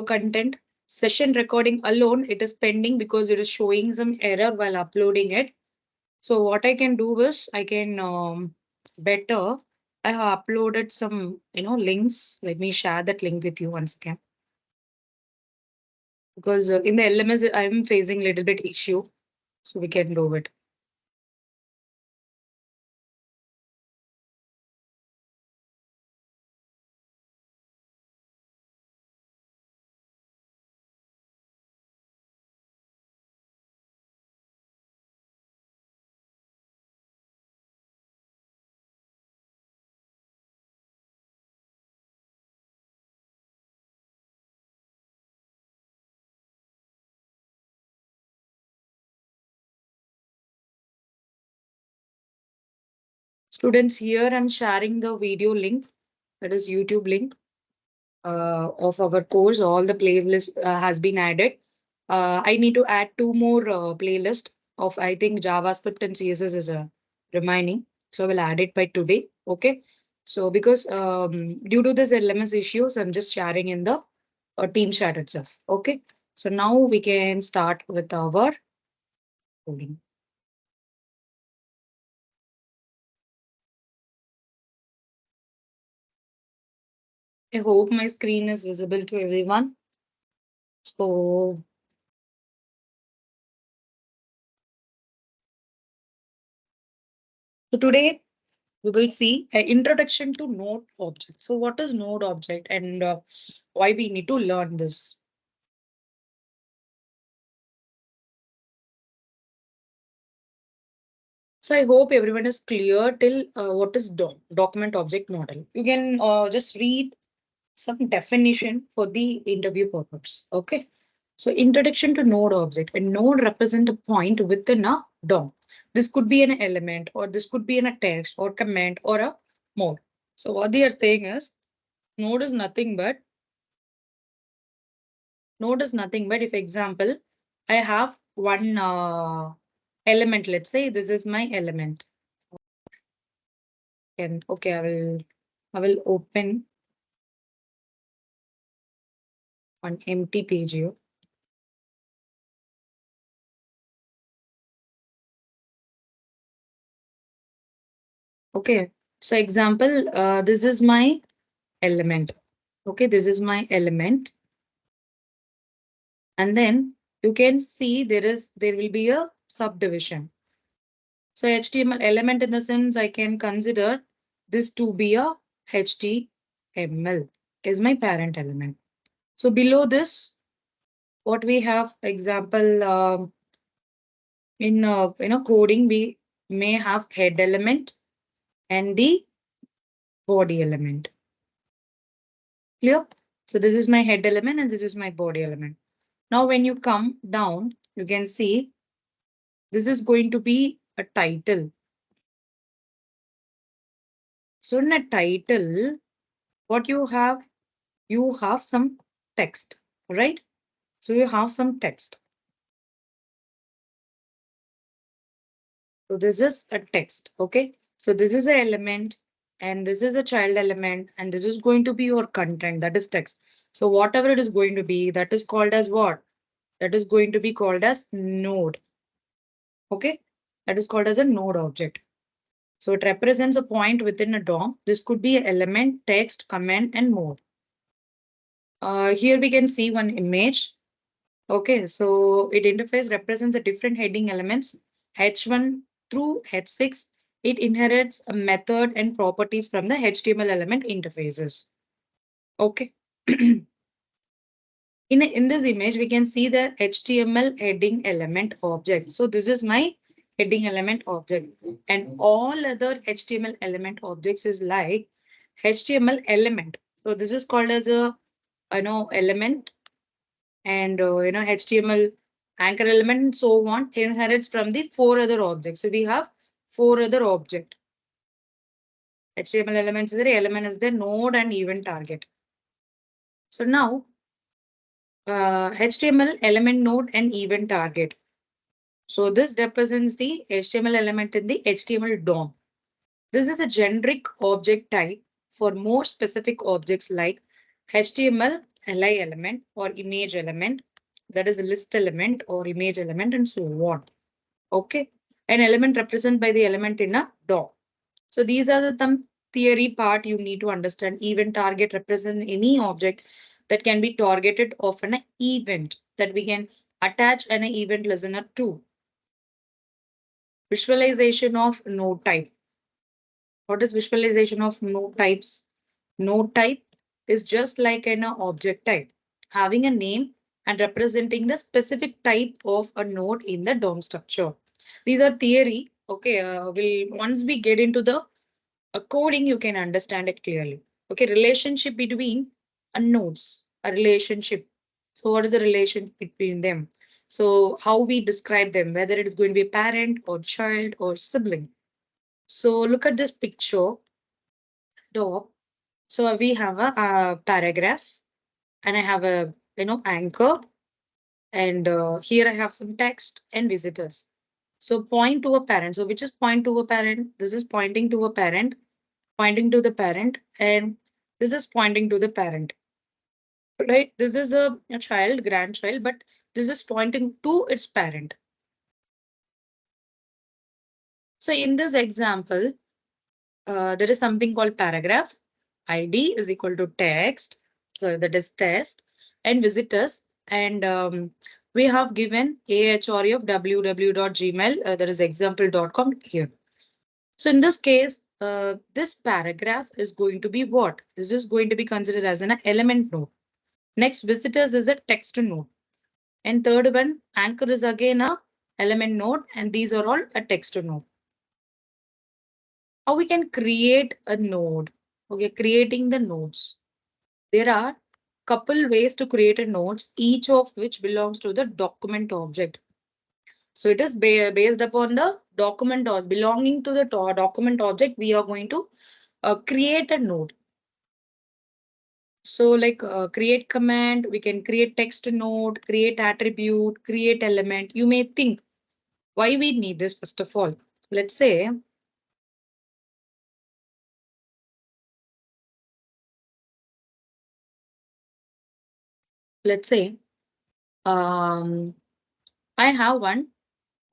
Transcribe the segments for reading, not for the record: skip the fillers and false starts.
content. Session recording alone, it is pending because it is showing some error while uploading it. So what I can do is I can better. I have uploaded some links. Let me share that link with you once again because in the LMS I'm facing little bit issue, so we can do it. Students, here I'm sharing the video link, that is YouTube link of our course. All the playlist has been added. I need to add two more playlist of I think JavaScript and CSS is a remaining. So I will add it by today. Okay. So because due to this LMS issues, I'm just sharing in the team chat itself. Okay. So now we can start with our coding. I hope my screen is visible to everyone. So today we will see an introduction to node object. So what is node object and why we need to learn this? So I hope everyone is clear till what is document object model. You can just read some definition for the interview purpose. Okay. So introduction to node object. A node represent a point within a DOM. This could be an element or this could be in a text or comment or a mode. So what they are saying is node is nothing but if example, I have one element, let's say this is my element. And okay, I will open an empty page here. Okay, so example, this is my element. Okay, this is my element. And then you can see there will be a subdivision. So HTML element in the sense I can consider this to be a HTML is my parent element. So below this, what we have example in coding, we may have head element and the body element. Clear? So this is my head element and this is my body element. Now when you come down, you can see this is going to be a title. So in a title, what you have some text, right? So you have some text. So this is a text. Okay. So this is an element and this is a child element and this is going to be your content, that is text. So whatever it is going to be, that is called as what? That is going to be called as node. Okay. That is called as a node object. So it represents a point within a DOM. This could be an element, text, comment, and more. Here we can see one image. Okay, so it interface represents the different heading elements, H1 through H6. It inherits a method and properties from the HTML element interfaces. Okay. In this image, we can see the HTML heading element object. So this is my heading element object. And all other HTML element objects is like HTML element. So this is called as a element and HTML anchor element and so on inherits from the four other objects. So we have four other objects. HTML elements is the element is the node and event target. So now HTML element node and event target. So this represents the HTML element in the HTML DOM. This is a generic object type for more specific objects like HTML li element or image element, that is a list element or image element, and so on. Okay. An element represented by the element in a DOM. So these are the some theory part you need to understand. Event target represent any object that can be targeted of an event that we can attach an event listener to. Visualization of node type. What is visualization of node types? Node type is just like an object type, having a name and representing the specific type of a node in the DOM structure. These are theory. Okay, once we get into the coding, you can understand it clearly. Okay, relationship between nodes, a relationship. So what is the relation between them? So how we describe them, whether it is going to be a parent or child or sibling. So look at this picture, dog. So we have a paragraph and I have a anchor, and here I have some text and visitors. So point to a parent. So which is point to a parent? This is pointing to a parent, pointing to the parent, and this is pointing to the parent. Right? This is a child, grandchild, but this is pointing to its parent. So in this example, there is something called paragraph. ID is equal to text. So that is test and visitors. And we have given AHRE of www.gmail. That is example.com here. So in this case, this paragraph is going to be what? This is going to be considered as an element node. Next, visitors is a text node. And third one, anchor is again a element node. And these are all a text node. How we can create a node? Okay, creating the nodes. There are couple ways to create a nodes, each of which belongs to the document object. So it is based upon the document or belonging to the document object. We are going to create a node. So like create command, we can create text node, create attribute, create element. You may think why we need this first of all. Let's say let's say I have one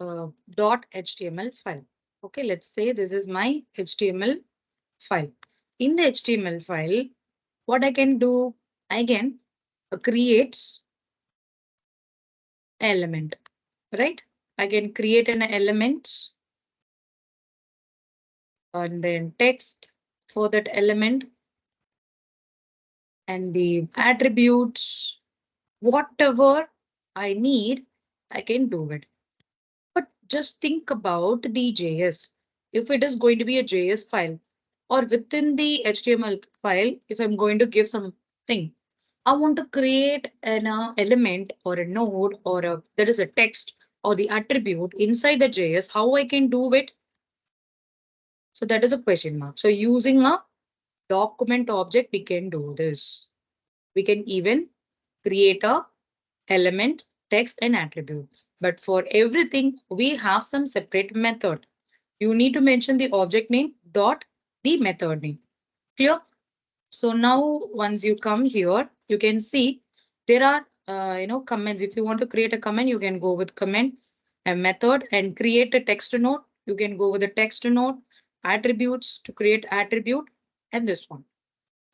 .html file. Okay, let's say this is my HTML file. In the HTML file, what I can do, I can create element, right? I can create an element and then text for that element and the attributes, whatever I need, I can do it. But just think about the JS. If it is going to be a JS file or within the HTML file, if I'm going to give something, I want to create an element or a node or there is a text or the attribute inside the JS, how I can do it? So that is a question mark. So using a document object, we can do this. We can even create a element, text, and attribute. But for everything, we have some separate method. You need to mention the object name dot the method name. Clear? So now once you come here, you can see there are comments. If you want to create a comment, you can go with comment and method and create a text node. You can go with the text node, attributes to create attribute, and this one.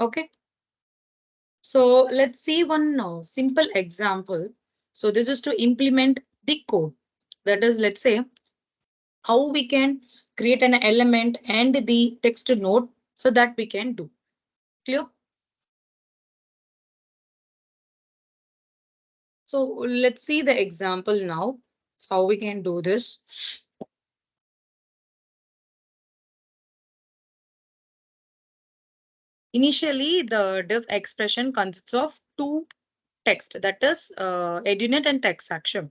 Okay. So let's see one simple example. So this is to implement the code. That is, let's say, how we can create an element and the text node so that we can do. Clear? So let's see the example now. So how we can do this. Initially, the div expression consists of two text, that is edunit and Tech-Saksham.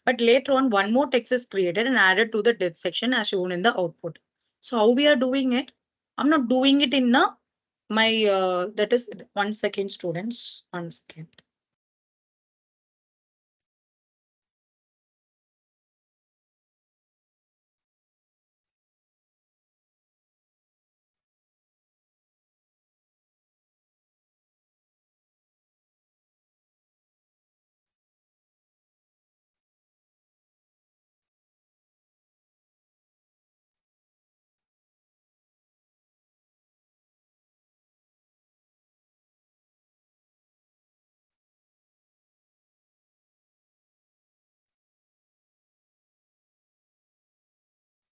But later on, one more text is created and added to the div section as shown in the output. So how we are doing it? I'm not doing it in my, that is 1 second students, 1 second.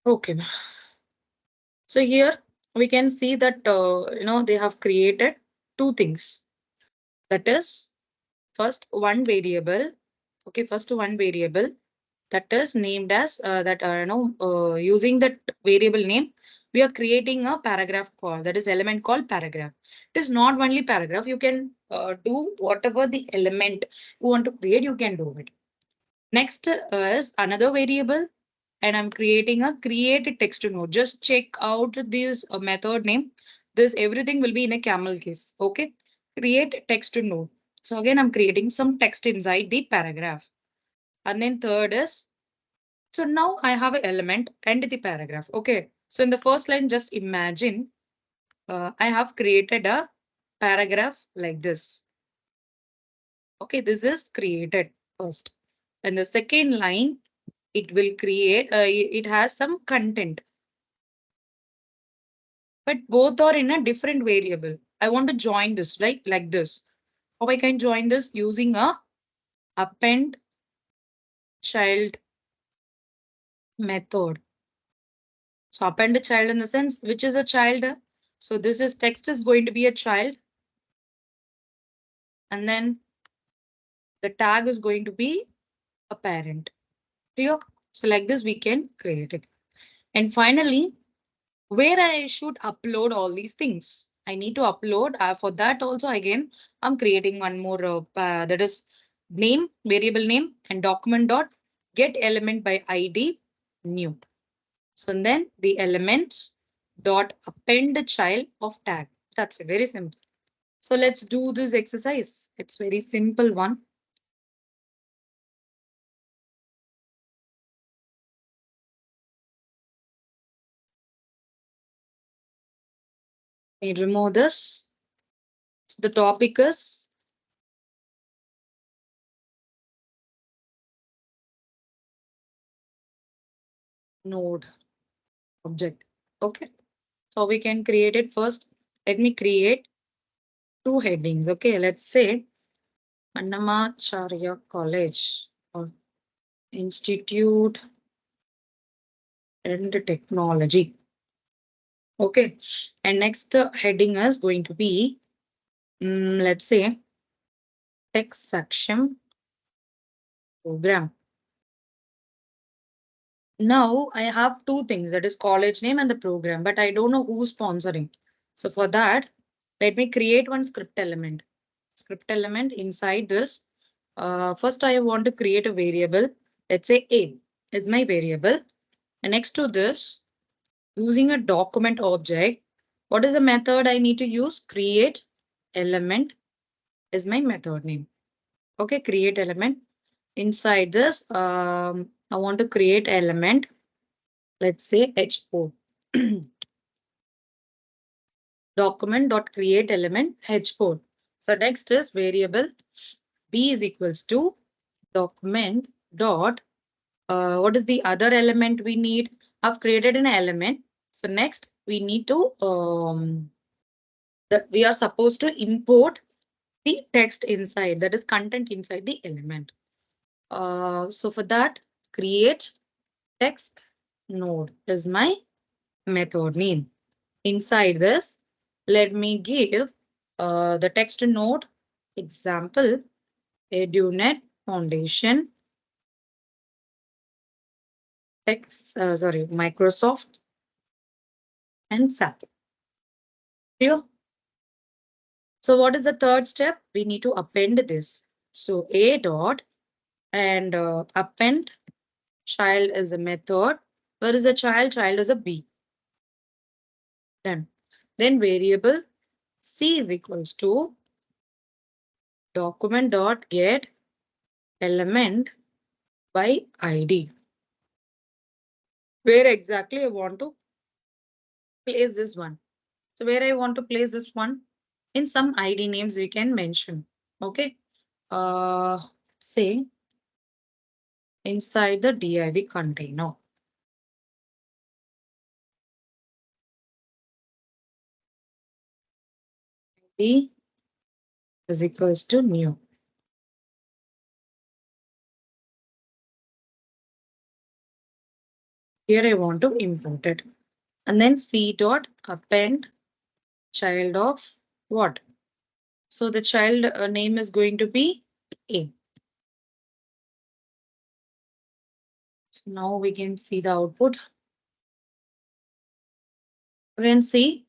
Okay. So here we can see that, they have created two things. That is first one variable. Okay, first one variable that is named as using that variable name, we are creating a paragraph call, that is element called paragraph. It is not only paragraph, you can do whatever the element you want to create, you can do it. Next is another variable, and I'm creating a create text node. Just check out this method name. This everything will be in a camel case. Okay, create text node. So again, I'm creating some text inside the paragraph. And then third is, so now I have an element and the paragraph. Okay, so in the first line, just imagine I have created a paragraph like this. Okay, this is created first. And the second line, it will create, it has some content, but both are in a different variable. I want to join this, right? Like this. How I can join this? Using a append child method. So append a child in the sense, which is a child. So this is text is going to be a child. And then the tag is going to be a parent. Clear? So like this, we can create it. And finally, where I should upload all these things. I need to upload for that also. Again, I'm creating one more that is name, variable name, and document dot get element by ID new. So then the element dot append the child of tag. That's very simple. So let's do this exercise. It's very simple one. I remove this. So the topic is node object. Okay. So we can create it first. Let me create two headings. Okay. Let's say Annamacharya College or Institute and Technology. Okay. And next heading is going to be, let's say, Tech-Saksham program. Now I have two things, that is college name and the program, but I don't know who's sponsoring. So for that, let me create one script element. Script element inside this. First, I want to create a variable. Let's say A is my variable. And next to this, using a document object, what is the method I need to use? Create element is my method name. Okay, create element. Inside this, I want to create element. Let's say H4. Document dot create element H4. So next is variable B is equals to document dot what is the other element we need? I've created an element. So next we need to that we are supposed to import the text inside, that is content inside the element. So for that, create text node is my method name. Inside this, let me give the text node example EduNet Foundation Microsoft and SAP. Clear? So what is the third step? We need to append this. So a dot and append child is a method. Where is a child? Child is a B. Then variable C is equals to document dot get element by ID. Where exactly I want to place this one. So where I want to place this one, in some ID names we can mention. Okay. Say inside the div container. D is equals to new. Here I want to import it. And then C dot append child of what? So the child name is going to be A. So now we can see the output. We can see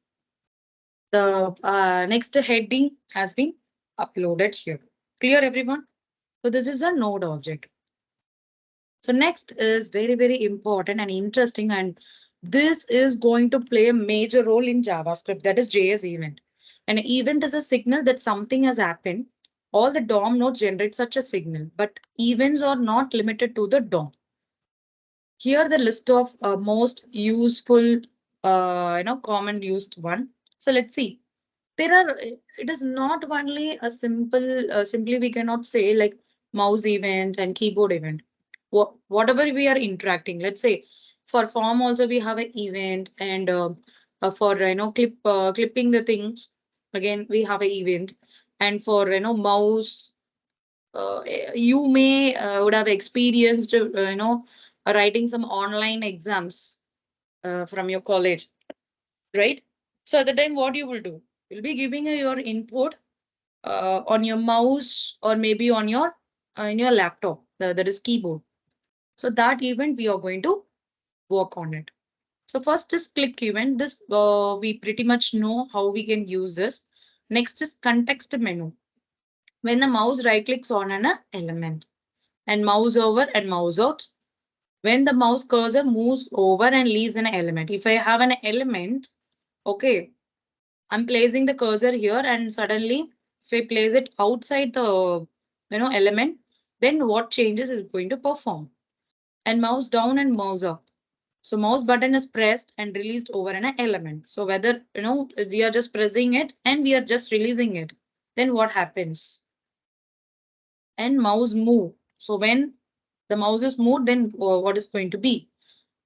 the next heading has been uploaded here. Clear everyone? So this is a node object. So next is very, very important and interesting, and this is going to play a major role in JavaScript, that is JS event. An event is a signal that something has happened. All the DOM nodes generate such a signal, but events are not limited to the DOM. Here the list of most useful, common used one. So let's see. There are, it is not only a simple, simply we cannot say like mouse event and keyboard event. Whatever we are interacting, let's say for form also we have an event, and for clipping the things, again we have an event, and for mouse, you may would have experienced writing some online exams from your college, right? So at the time what you will do, you'll be giving your input on your mouse or maybe on your in your laptop, that is keyboard. So that event we are going to work on it. So first is click event. This we pretty much know how we can use this. Next is context menu. When the mouse right clicks on an element and mouse over and mouse out, when the mouse cursor moves over and leaves an element. If I have an element, okay, I'm placing the cursor here, and suddenly if I place it outside the element, then what changes is going to perform. And mouse down and mouse up. So mouse button is pressed and released over an element. So whether we are just pressing it and we are just releasing it, then what happens? And mouse move. So when the mouse is moved, then what is going to be?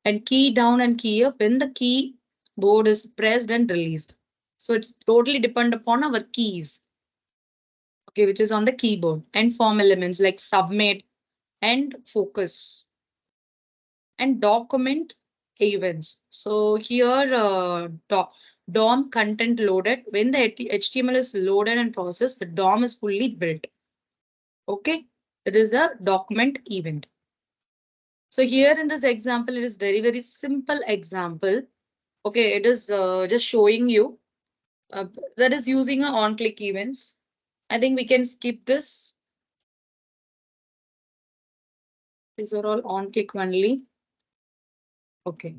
And key down and key up when the keyboard is pressed and released. So it's totally depend upon our keys, okay, which is on the keyboard, and form elements like submit and focus and document events. So here DOM content loaded. When the HTML is loaded and processed, the DOM is fully built. Okay, it is a document event. So here in this example, it is very, very simple example. Okay, it is just showing you that is using a on-click events. I think we can skip this. These are all on-click only. Okay,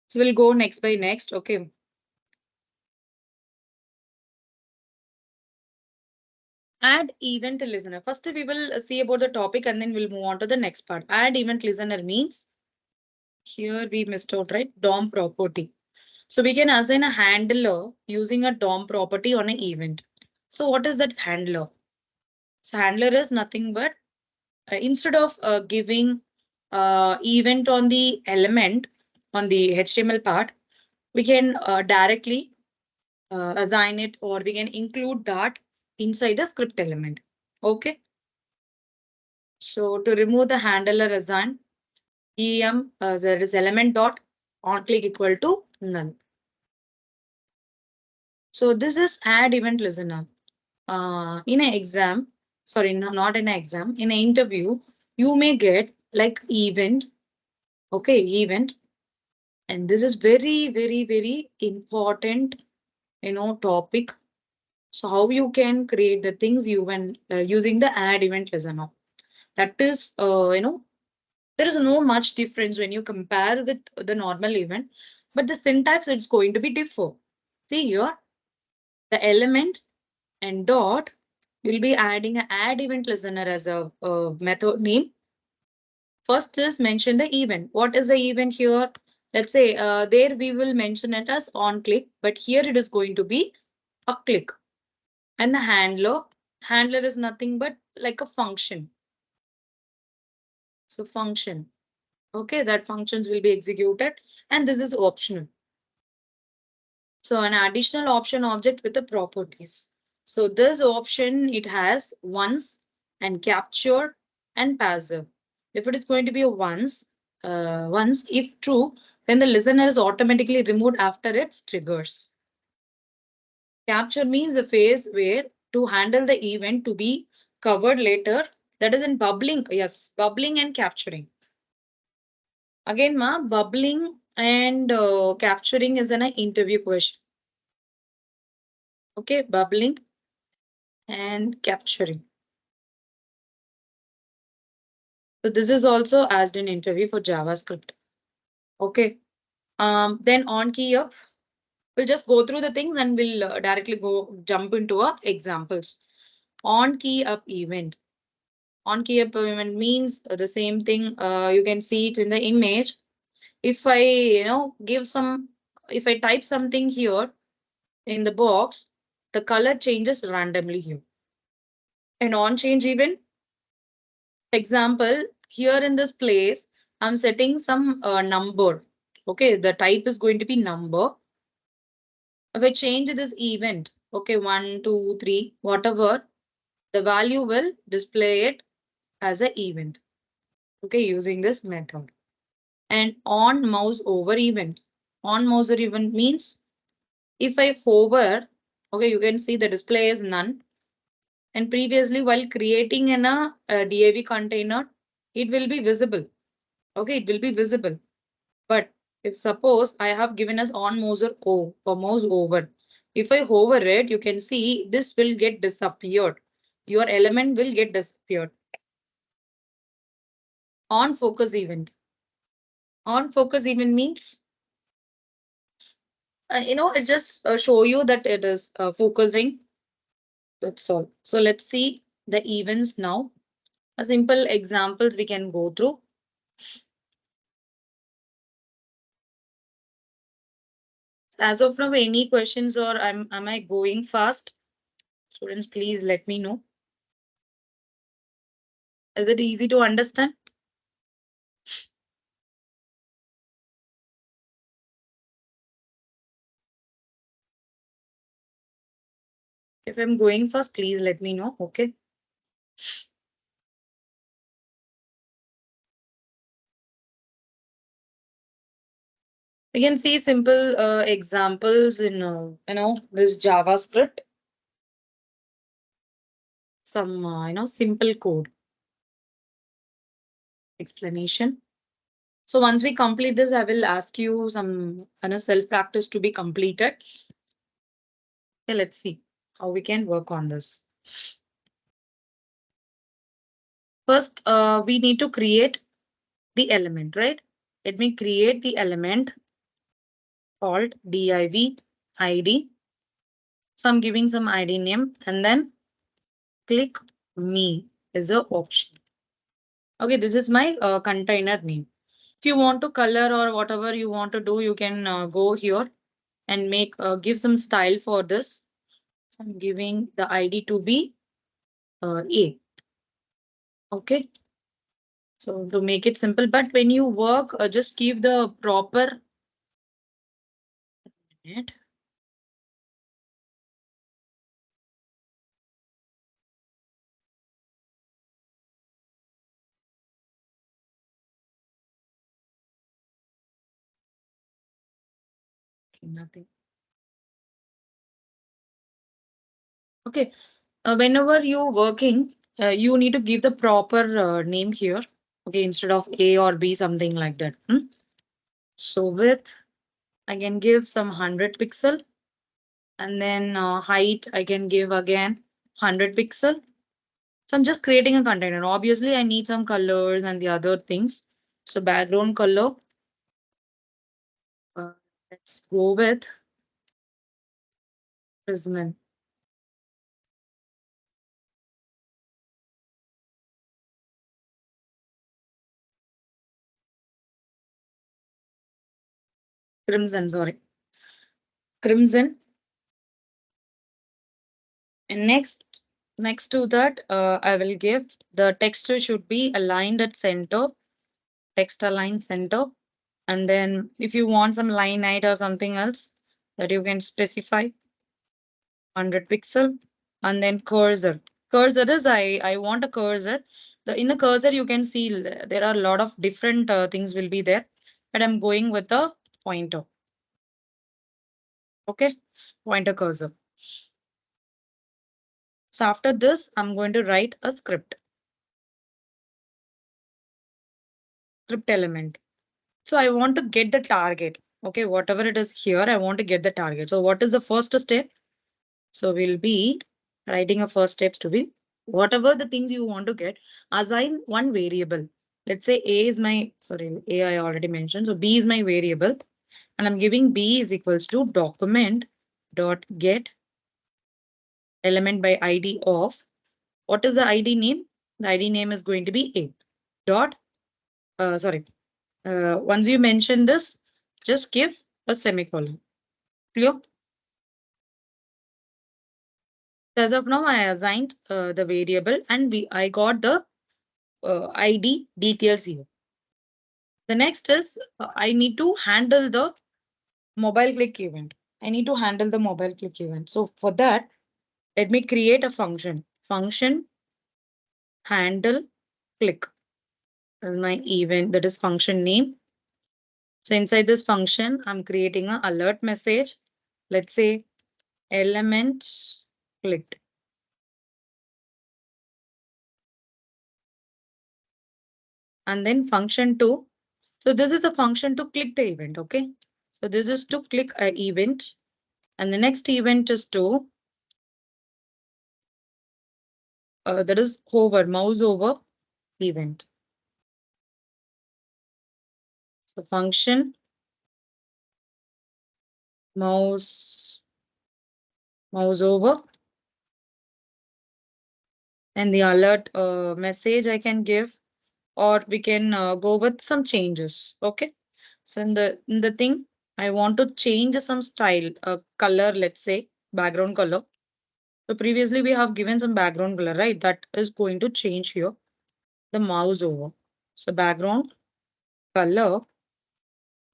so we'll go next by next. Okay. Add event listener. First, we will see about the topic and then we'll move on to the next part. Add event listener means, here we missed out, right? DOM property. So we can assign a handler using a DOM property on an event. So what is that handler? So handler is nothing but instead of giving event on the element on the HTML part, we can directly assign it, or we can include that inside the script element. Okay. So to remove the handler assign, there is element dot on click equal to null. So this is add event listener. In an exam, sorry, no, not in an exam, in an interview, you may get like event, okay, event. And this is very, very, very important, topic. So how you can create the things you when using the add event listener. That is, there is no much difference when you compare with the normal event, but the syntax it's going to be differ. See here, the element and dot will be adding an add event listener as a method name. First is mention the event. What is the event here? Let's say there we will mention it as on click, but here it is going to be a click. And the handler is nothing but like a function. So function. Okay, that functions will be executed, and this is optional. So an additional option object with the properties. So this option, it has once and capture and passive. If it is going to be a once, once. If true, then the listener is automatically removed after its triggers. Capture means a phase where to handle the event to be covered later. That is in bubbling. Yes, bubbling and capturing. Again, ma, bubbling and capturing is an interview question. Okay, bubbling and capturing. So this is also asked in interview for JavaScript. Okay. Then on key up, we'll just go through the things and we'll directly go jump into our examples. On key up event. On key up event means the same thing. You can see it in the image. If I, if I type something here in the box, the color changes randomly here. An on change event, example, here in this place, I'm setting some number. Okay, the type is going to be number. If I change this event, okay, 1, 2, 3, whatever, the value will display it as an event. Okay, using this method. And on mouse over event. On mouse over event means if I hover, okay, you can see the display is none. And previously, while creating a DAV container, it will be visible. Okay, it will be visible. But if suppose I have given us on mouse or mouse over, if I hover it, you can see this will get disappeared. Your element will get disappeared. On focus event. On focus event means, it just show you that it is focusing. That's all. So let's see the events now. A simple examples we can go through. As of now, any questions or am I going fast? Students, please let me know. Is it easy to understand? If I'm going fast, please let me know. Okay. We can see simple examples in this JavaScript. Some simple code explanation. So once we complete this, I will ask you some self practice to be completed. Okay, let's see how we can work on this. First, we need to create the element, right? Let me create the element called div id. So I'm giving some id name and then click me is a option. Okay, this is my container name. If you want to color or whatever you want to do, you can go here and make give some style for this. So I'm giving the ID to be A. Okay. So to make it simple, but when you work, just give the proper. Okay, nothing. Okay. Whenever you're working, you need to give the proper name here. Okay, instead of A or B, something like that. So width, I can give some 100 pixel. And then height, I can give again 100 pixel. So I'm just creating a container. Obviously, I need some colors and the other things. So background color. Uh, let's go with Prism. Crimson, sorry. Crimson. And next to that, I will give the texture should be aligned at center. Text align center. And then if you want some line height or something else that you can specify 100 pixel. And then cursor. Cursor is I want a cursor, In the cursor, you can see there are a lot of different things will be there, but I'm going with the pointer. Okay, pointer cursor. So after this, I'm going to write a script element. So I want to get the target. Okay, whatever it is here, I want to get the target. So what is the first step? So we'll be writing a first steps to be whatever the things you want to get, assign one variable. Let's say A is my, sorry, A I already mentioned. So B is my variable, and I'm giving B is equals to document dot get element by ID of, what is the ID name? The ID name is going to be A dot, sorry, once you mention this, just give a semicolon. Clear? As of now, I assigned the variable and I got the ID details here. The next is I need to handle the mobile click event. I need to handle the mobile click event. So for that, let me create a function. Function handle click. My event, that is function name. So inside this function, I'm creating an alert message. Let's say element clicked. And then function 2. So this is a function to click the event. Okay. So this is to click an event. And the next event is to, that is hover, mouse over event. So function mouse over, and the alert message I can give, or we can go with some changes. Okay. So in the thing, I want to change some style, color, let's say background color. So previously we have given some background color, right? That is going to change here. The mouse over. So background color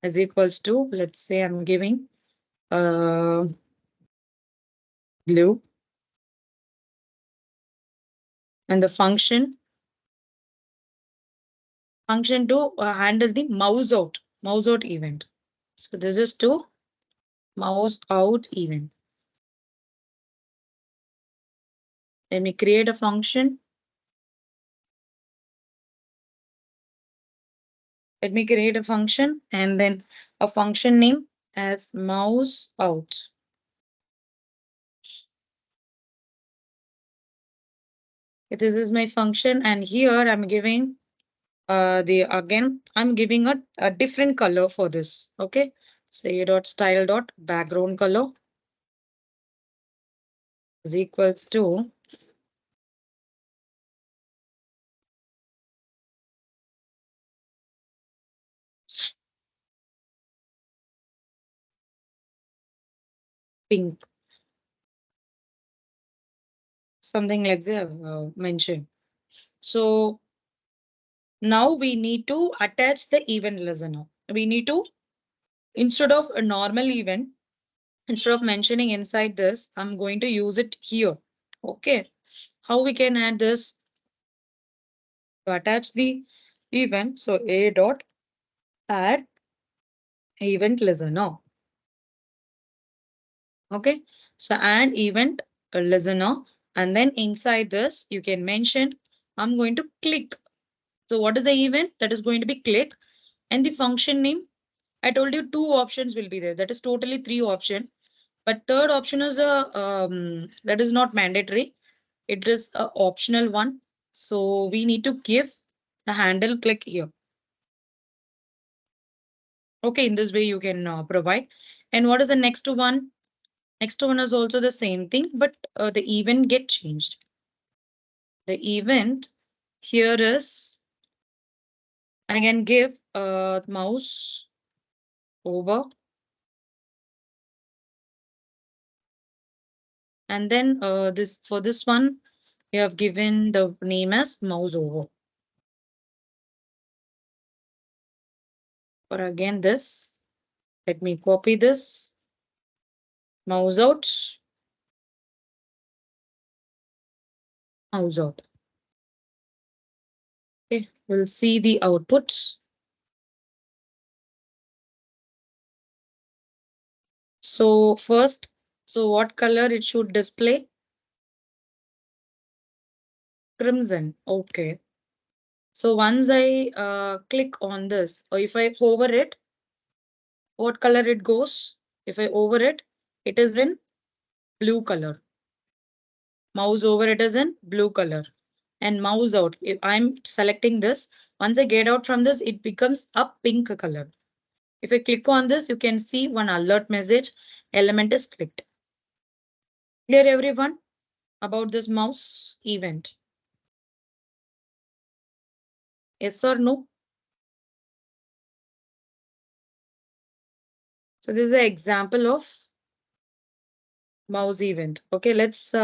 is equals to, let's say I'm giving blue, and the function to handle the mouse out event. So this is to mouse out event. Let me create a function. Let me create a function and then a function name as mouse out. This is my function, and here I'm giving I'm giving a different color for this. Okay. So a dot style dot background color is equals to pink. Something like that mentioned. So now we need to attach the event listener. We need to, instead of a normal event, instead of mentioning inside this, I'm going to use it here. Okay. How we can add this? To attach the event. So a dot add event listener. Okay. So add event listener. And then inside this, you can mention, I'm going to click. So what is the event? That is going to be click. And the function name, I told you 2 options will be there. That is totally 3 option. But third option is that is not mandatory. It is a optional one. So we need to give a handle click here. Okay, in this way you can provide. And what is the next one? Next one is also the same thing, but the event get changed. The event here is, I can give mouse over, and then this, for this one we have given the name as mouse over. For again this, let me copy this, mouse out, mouse out. Okay, we'll see the output. So first, so what color it should display? Crimson. Okay. So once I click on this, or if I hover it, what color it goes? If I over it, it is in blue color. Mouse over it is in blue color. And mouse out. If I'm selecting this, once I get out from this, it becomes a pink color. If I click on this, you can see one alert message. Element is clicked. Clear everyone about this mouse event? Yes or no? So this is the example of mouse event. Okay, let's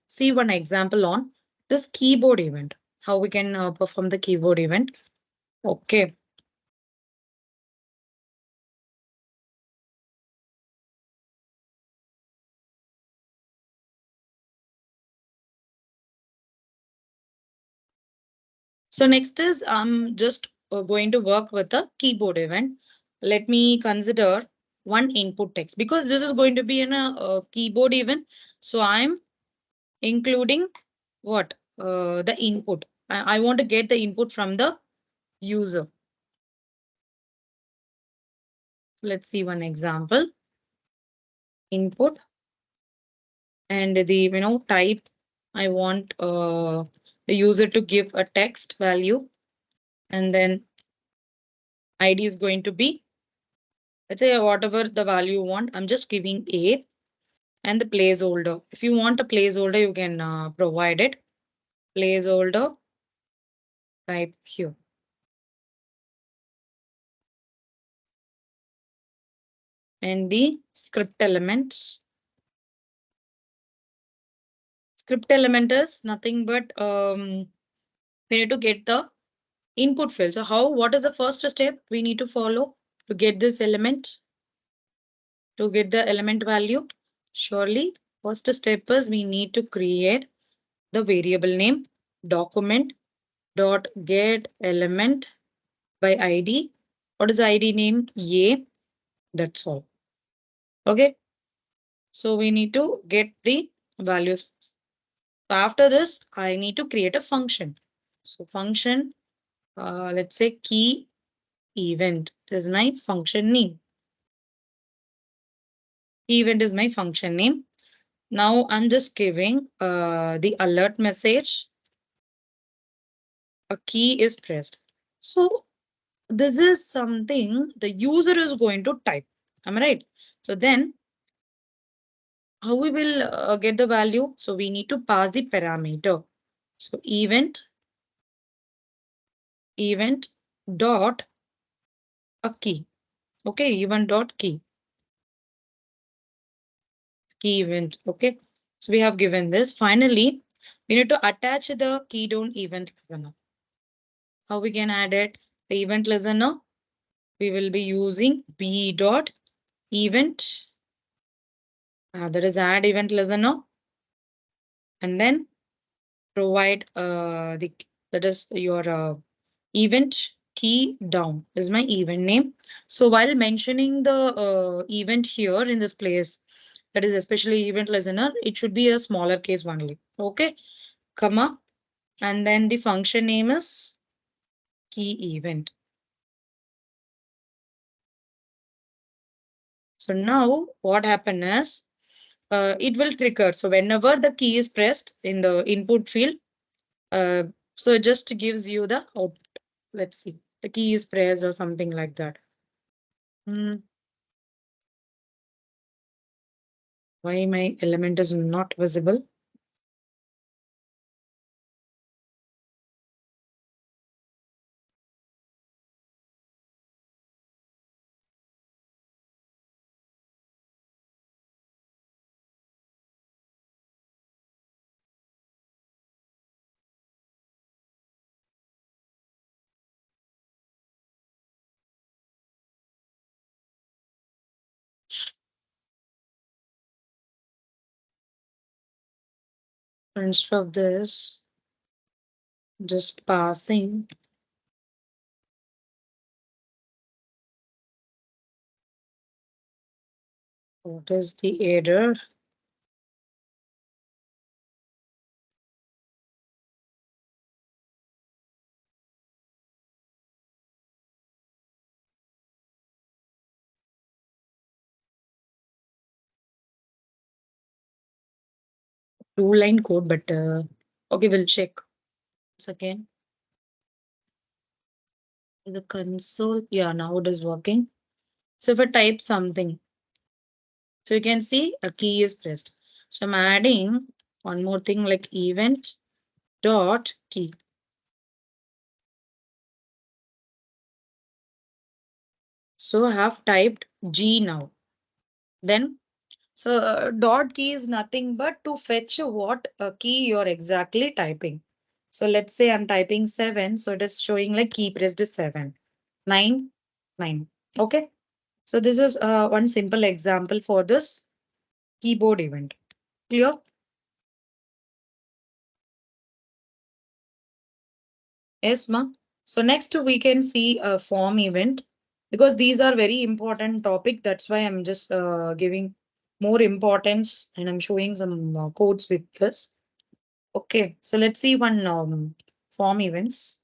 see one example on this keyboard event. How we can perform the keyboard event. Okay. So next is I'm just going to work with a keyboard event. Let me consider one input text because this is going to be in a keyboard event. So I'm including what? The input. I want to get the input from the user. Let's see one example. Input and the type. I want the user to give a text value, and then ID is going to be, let's say, whatever the value you want. I'm just giving a and the placeholder. If you want a placeholder, you can provide it. Placeholder type here. And the script element. Script element is nothing but we need to get the input field. So what is the first step we need to follow to get this element? To get the element value? Surely, first step is we need to create the variable name document dot get element by ID. What is the ID name? A. That's all. Okay. So we need to get the values first. So after this, I need to create a function. So function, let's say key event is my function name. Event is my function name. Now I'm just giving the alert message. A key is pressed. So this is something the user is going to type. Am I right? So then how we will get the value? So we need to pass the parameter. So event dot a key. Okay, event dot key event. Okay, so we have given this. Finally, we need to attach the key down event listener. How we can add it? The event listener, we will be using b dot event. That is add event listener, and then provide the that is your event key down is my event name. So while mentioning the event here in this place, that is especially event listener, it should be a smaller case only. Okay, comma, and then the function name is key event. So now what happened is it will trigger. So whenever the key is pressed in the input field, uh, so it just gives you the output. Let's see, the key is pressed or something like that. Why my element is not visible? Instead of this, just passing what is the error. Two-line code, but okay, we'll check once again. The console, yeah, now it is working. So if I type something, so you can see a key is pressed. So I'm adding one more thing like event dot key. So I have typed G now. Then, so dot key is nothing but to fetch what key you're exactly typing. So let's say I'm typing 7. So it is showing like key pressed is 7. 9, 9. Okay. So this is one simple example for this keyboard event. Clear? Yes, ma. So next we can see a form event because these are very important topic. That's why I'm just giving more importance and I'm showing some codes with this. Okay, so let's see one form events.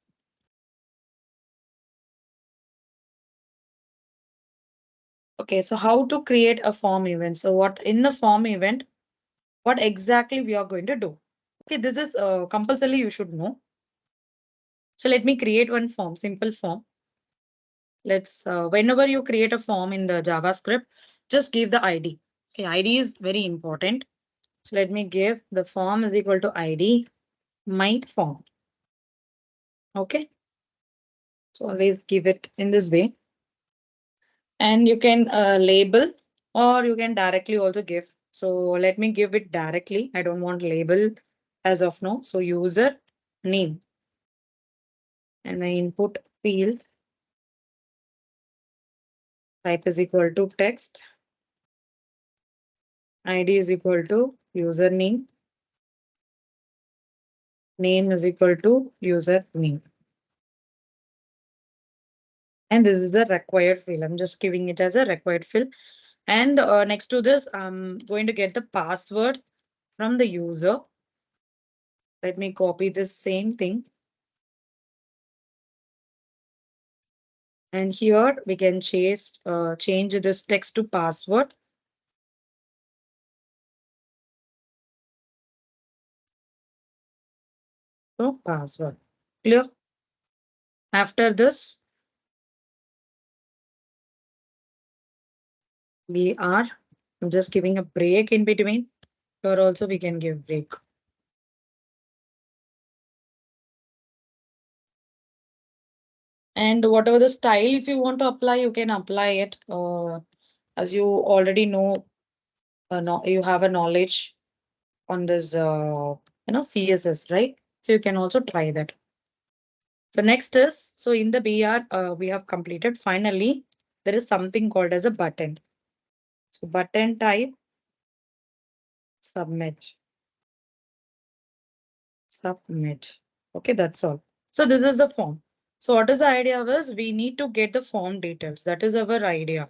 Okay, so how to create a form event? So what in the form event, what exactly we are going to do? Okay, this is compulsory you should know. So let me create one form, simple form. Let's whenever you create a form in the JavaScript, just give the ID. Okay, ID is very important. So let me give the form is equal to ID my form. Okay, so always give it in this way, and you can label or you can directly also give. So let me give it directly. I don't want label as of now. So user name and the input field type is equal to text. ID is equal to username. Name is equal to username. And this is the required field. I'm just giving it as a required field. And next to this, I'm going to get the password from the user. Let me copy this same thing. And here we can change this text to password. So password. Clear? After this, we are just giving a break in between. Here also we can give break. And whatever the style, if you want to apply, you can apply it. As you already know, you have a knowledge on this, CSS, right? So you can also try that. So next is, so in the BR, we have completed. Finally, there is something called as a button. So button type, submit, submit. Okay, that's all. So this is the form. So what is the idea was we need to get the form details. That is our idea.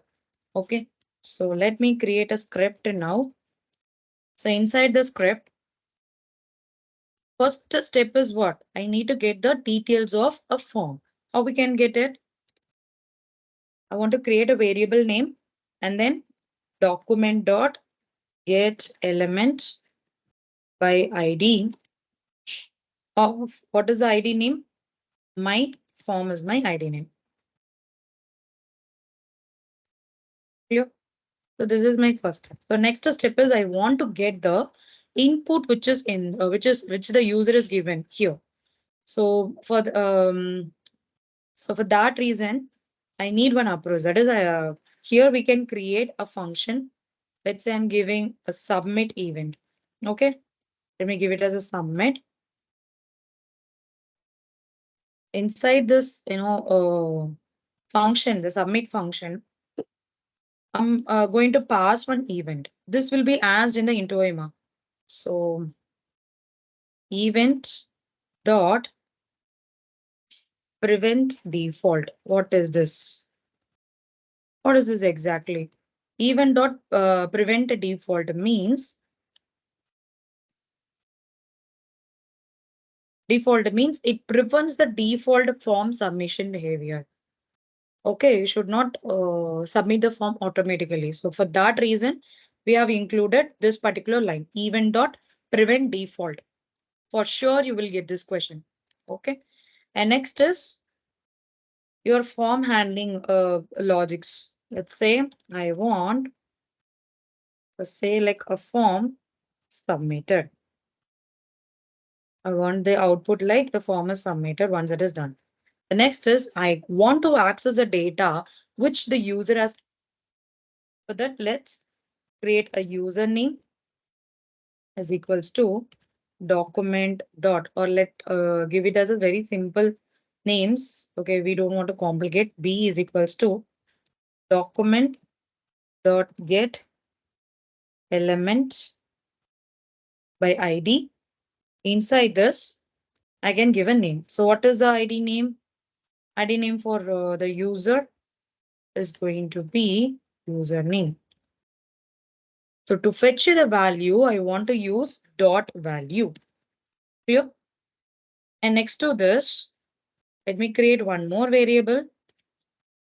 Okay. So let me create a script now. So inside the script, first step is what? I need to get the details of a form. How we can get it? I want to create a variable name and then document dot get element by ID of what is the ID name? My form is my ID name. Clear? So this is my first step. So next step is I want to get the input which is in which the user is given here. So for the, so for that reason, I need one approach. That is, here we can create a function. Let's say I'm giving a submit event. Okay, let me give it as a submit. Inside this, function, the submit function, I'm going to pass one event. This will be asked in the into. So event dot Prevent default. What is this? What is this exactly? Event dot prevent default means it prevents the default form submission behavior. Okay, you should not submit the form automatically. So for that reason, we have included this particular line, event dot prevent default. For sure, you will get this question. Okay. And next is your form handling logics. Let's say I want to say like a form submitted. I want the output like the form is submitted once it is done. The next is I want to access the data which the user has. For that, let's create a username is equals to document dot or let give it as a very simple names. Okay, we don't want to complicate. B is equals to document dot get element by ID. Inside this, I can give a name. So what is the ID name? ID name for the user is going to be username. So to fetch the value, I want to use dot value. Clear? And next to this, let me create one more variable.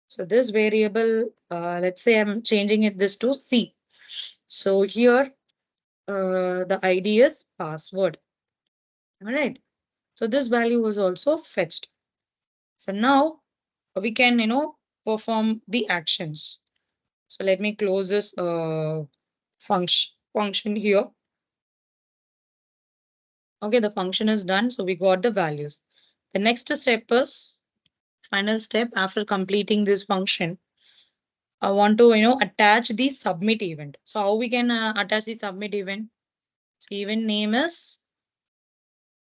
So this variable, let's say I'm changing it this to C. So here, the ID is password. All right. So this value was also fetched. So now we can, perform the actions. So let me close this function here. Okay, the function is done. So we got the values. The next step is final step after completing this function. I want to, attach the submit event. So how we can attach the submit event? So event name is,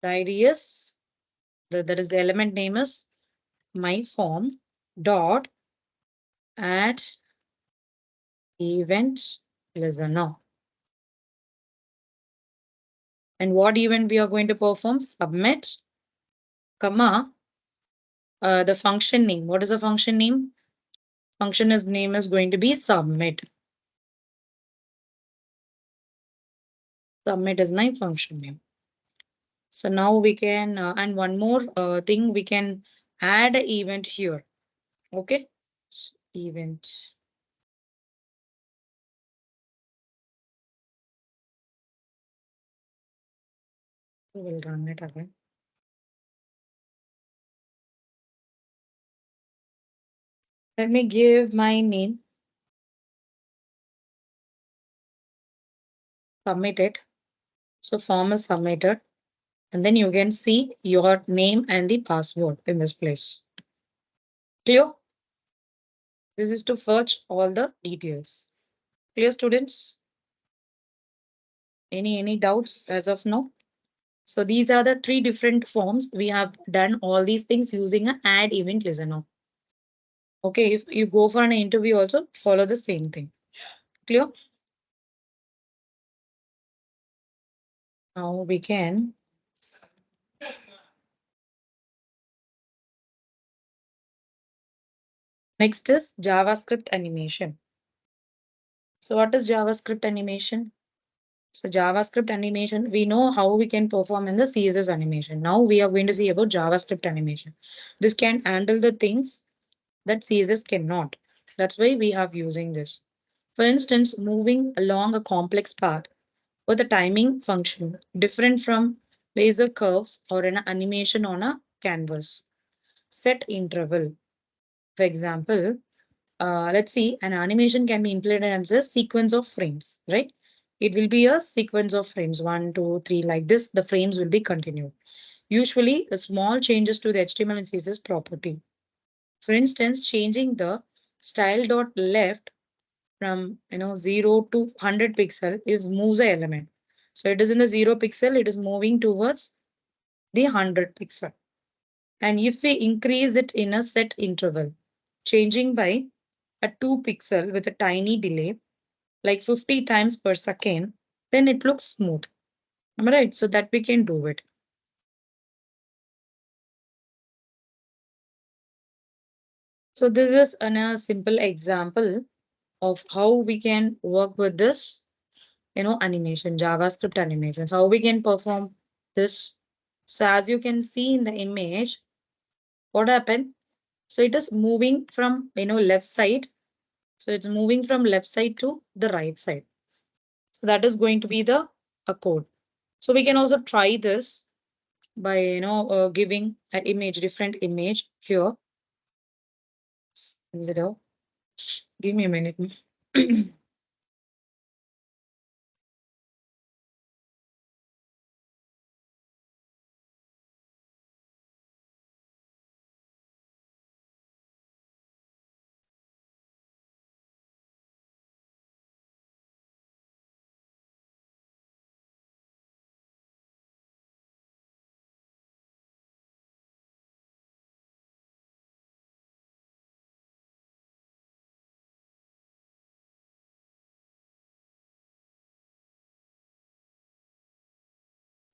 the ID is, that is the element name is my form dot add event listener. And what event we are going to perform? Submit, comma, the function name. What is the function name? Function is name is going to be submit. Submit is my function name. So now we can, and one more thing, we can add an event here. Okay. So event. We will run it again. Let me give my name. Submit it. So form is submitted. And then you can see your name and the password in this place. Clear? This is to fetch all the details. Clear, students? Any doubts as of now? So these are the three different forms. We have done all these things using an add event listener. Okay, if you go for an interview also, follow the same thing. Clear? Now we can next is JavaScript animation. So what is JavaScript animation? So JavaScript animation, we know how we can perform in the CSS animation. Now we are going to see about JavaScript animation. This can handle the things that CSS cannot. That's why we are using this. For instance, moving along a complex path with a timing function different from laser curves or an animation on a canvas. Set interval. For example, let's see, an animation can be implemented as a sequence of frames, right? It will be a sequence of frames, 1, 2, 3, like this. The frames will be continued. Usually, the small changes to the HTML and CSS property. For instance, changing the style dot left from 0 to 100 pixel if moves a element. So it is in the 0 pixel, it is moving towards the 100 pixel. And if we increase it in a set interval, changing by a 2 pixel with a tiny delay, like 50 times per second, then it looks smooth. Am I right? So that we can do it. So this is a simple example of how we can work with this, animation, JavaScript animations, how we can perform this. So as you can see in the image, what happened? So it is moving from, left side. So it's moving from left side to the right side. So that is going to be the a code. So we can also try this by, giving an image, different image here. Consider. Give me a minute.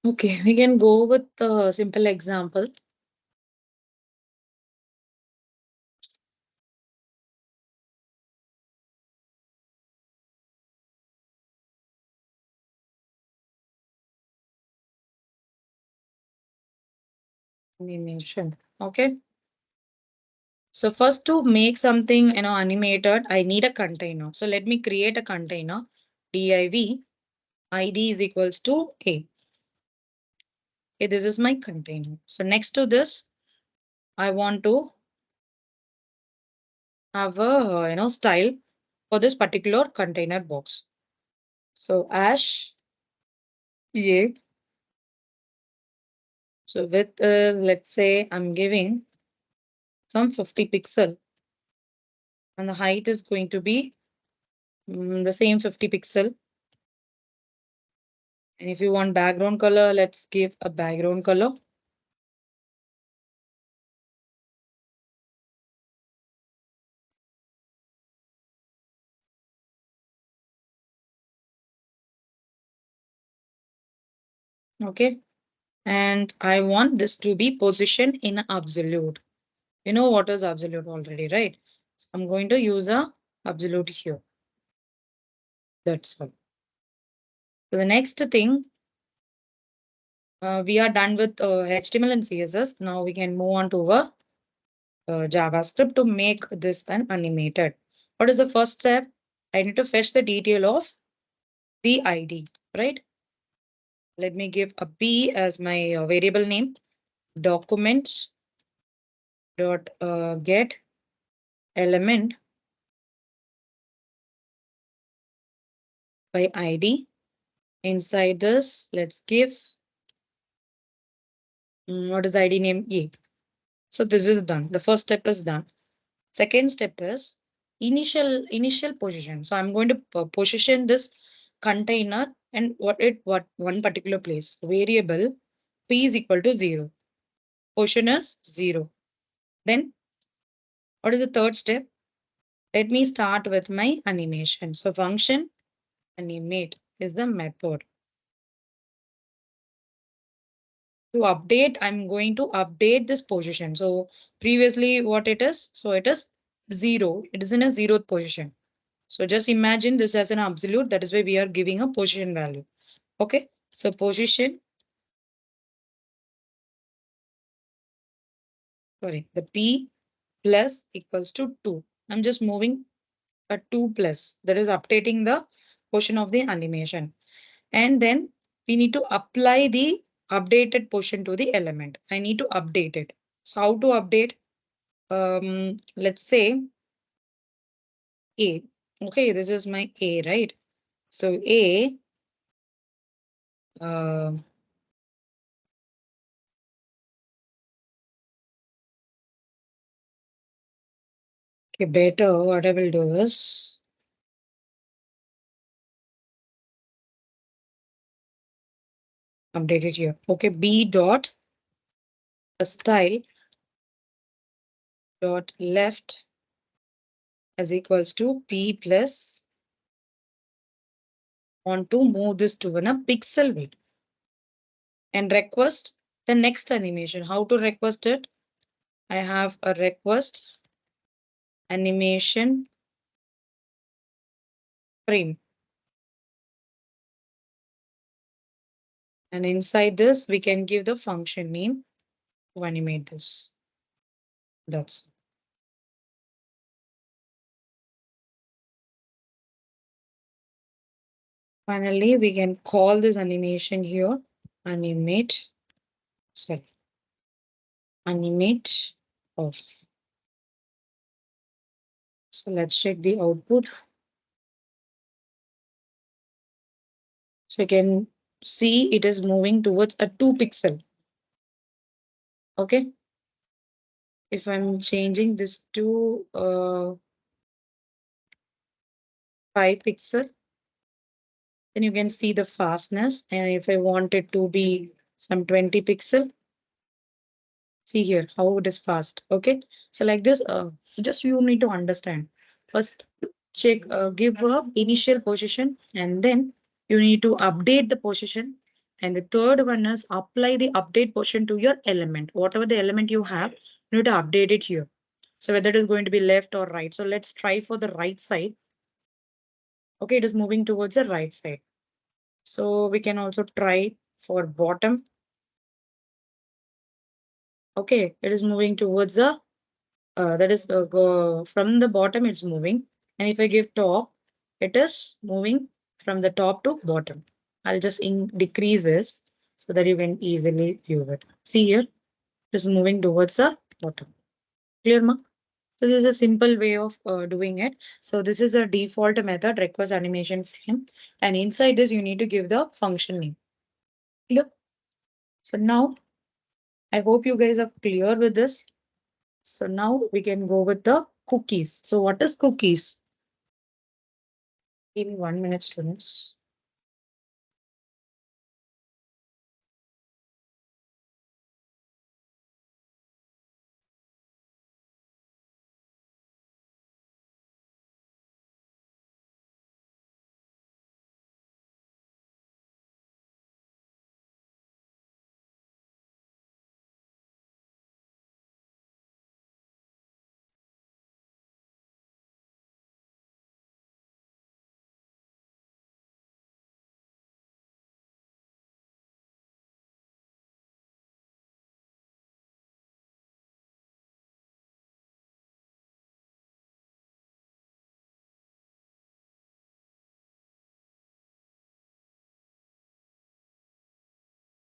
Okay, we can go with a simple example. Animation. Okay. So first to make something, animated, I need a container. So let me create a container. Div id is equals to a. Okay, this is my container. So next to this, I want to have a, style for this particular container box. So ash a. So with, let's say I'm giving some 50 pixel and the height is going to be the same 50 pixel. And if you want background color, let's give a background color. Okay. And I want this to be positioned in absolute. You know what is absolute already, right? So I'm going to use a absolute here. That's all. So the next thing, we are done with HTML and CSS. Now we can move on to JavaScript to make this an animated. What is the first step? I need to fetch the detail of the ID, right? Let me give a B as my variable name. Document dot get element by ID. Inside this, let's give what is ID name A. So this is done. The first step is done. Second step is initial position. So I'm going to position this container and what one particular place variable p is equal to 0. Position is 0. Then what is the third step? Let me start with my animation. So function animate is the method. To update, I'm going to update this position. So previously what it is? So it is 0. It is in a 0th position. So just imagine this as an absolute. That is why we are giving a position value. Okay. So position, sorry, the P plus equals to 2. I'm just moving a 2 plus. That is updating the portion of the animation. And then we need to apply the updated portion to the element. I need to update it. So how to update? Let's say A. Okay, this is my A, right? So A, uh, okay, better what I will do is update it here. Okay, B dot style dot left is equals to P plus. Want to move this to a pixel way and request the next animation. How to request it? I have a request animation frame. And inside this, we can give the function name to animate this. That's finally, we can call this animation here animate, sorry, animate off. So let's check the output. So you can see it is moving towards a 2 pixel. Okay. If I'm changing this to 5 pixel, then you can see the fastness. And if I want it to be some 20 pixel, see here how it is fast. Okay. So like this, just you need to understand. First, check, give a initial position, and then you need to update the position. And the third one is apply the update position to your element. Whatever the element you have, you need to update it here. So whether it is going to be left or right. So let's try for the right side. Okay, it is moving towards the right side. So we can also try for bottom. Okay, it is moving towards the that is go from the bottom it's moving. And if I give top, it is moving from the top to bottom. I'll just decrease this so that you can easily view it. See here, it is moving towards the bottom. Clear, ma? So this is a simple way of doing it. So this is a default method requires animation frame. And inside this, you need to give the function name. Clear? So now I hope you guys are clear with this. So now we can go with the cookies. So what is cookies? Give me 1 minute, students.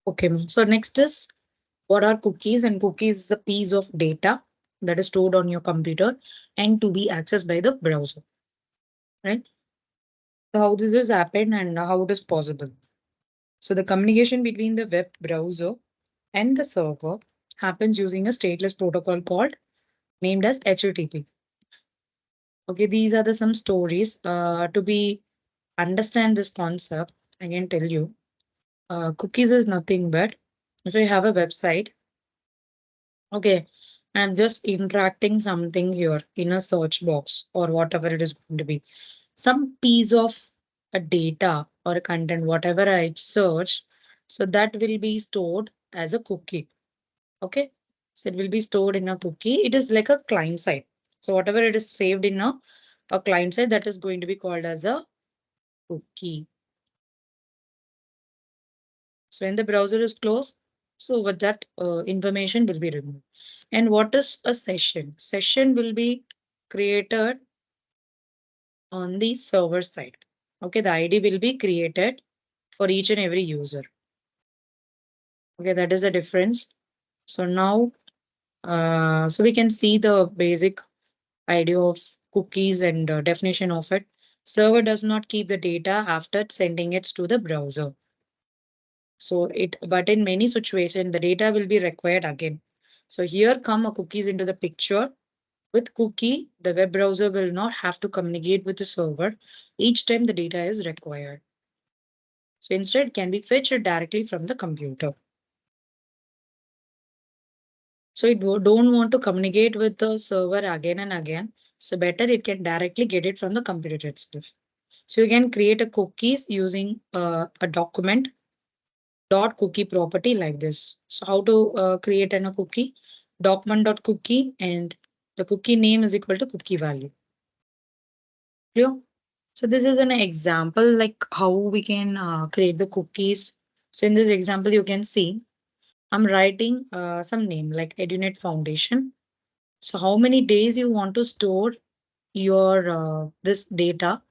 Okay, ma'am. So next is what are cookies? And cookies is a piece of data that is stored on your computer and to be accessed by the browser. Right? So how this has happened and how it is possible. So the communication between the web browser and the server happens using a stateless protocol called named as HTTP. Okay, these are the some stories to be understand this concept. I can tell you, cookies is nothing but if you have a website, okay, I'm just interacting something here in a search box or whatever it is going to be, some piece of a data or a content, whatever I search, so that will be stored as a cookie. Okay, so it will be stored in a cookie. It is like a client side. So whatever it is saved in a client side, that is going to be called as a cookie. So when the browser is closed, so what that information will be removed. And what is a session? Session will be created on the server side. Okay, the ID will be created for each and every user. Okay, that is the difference. So now, so we can see the basic idea of cookies and definition of it. Server does not keep the data after sending it to the browser. So but in many situations, the data will be required again. So here come a cookies into the picture. With cookie, the web browser will not have to communicate with the server each time the data is required. So instead, it can be fetched directly from the computer. So it don't want to communicate with the server again and again. So better it can directly get it from the computer itself. So you can create a cookies using a document dot cookie property like this. So how to create a cookie? Document dot cookie and The cookie name is equal to cookie value. Clear? So this is an example like how we can create the cookies. So in this example, you can see I'm writing some name like EduNet Foundation. So how many days you want to store your this data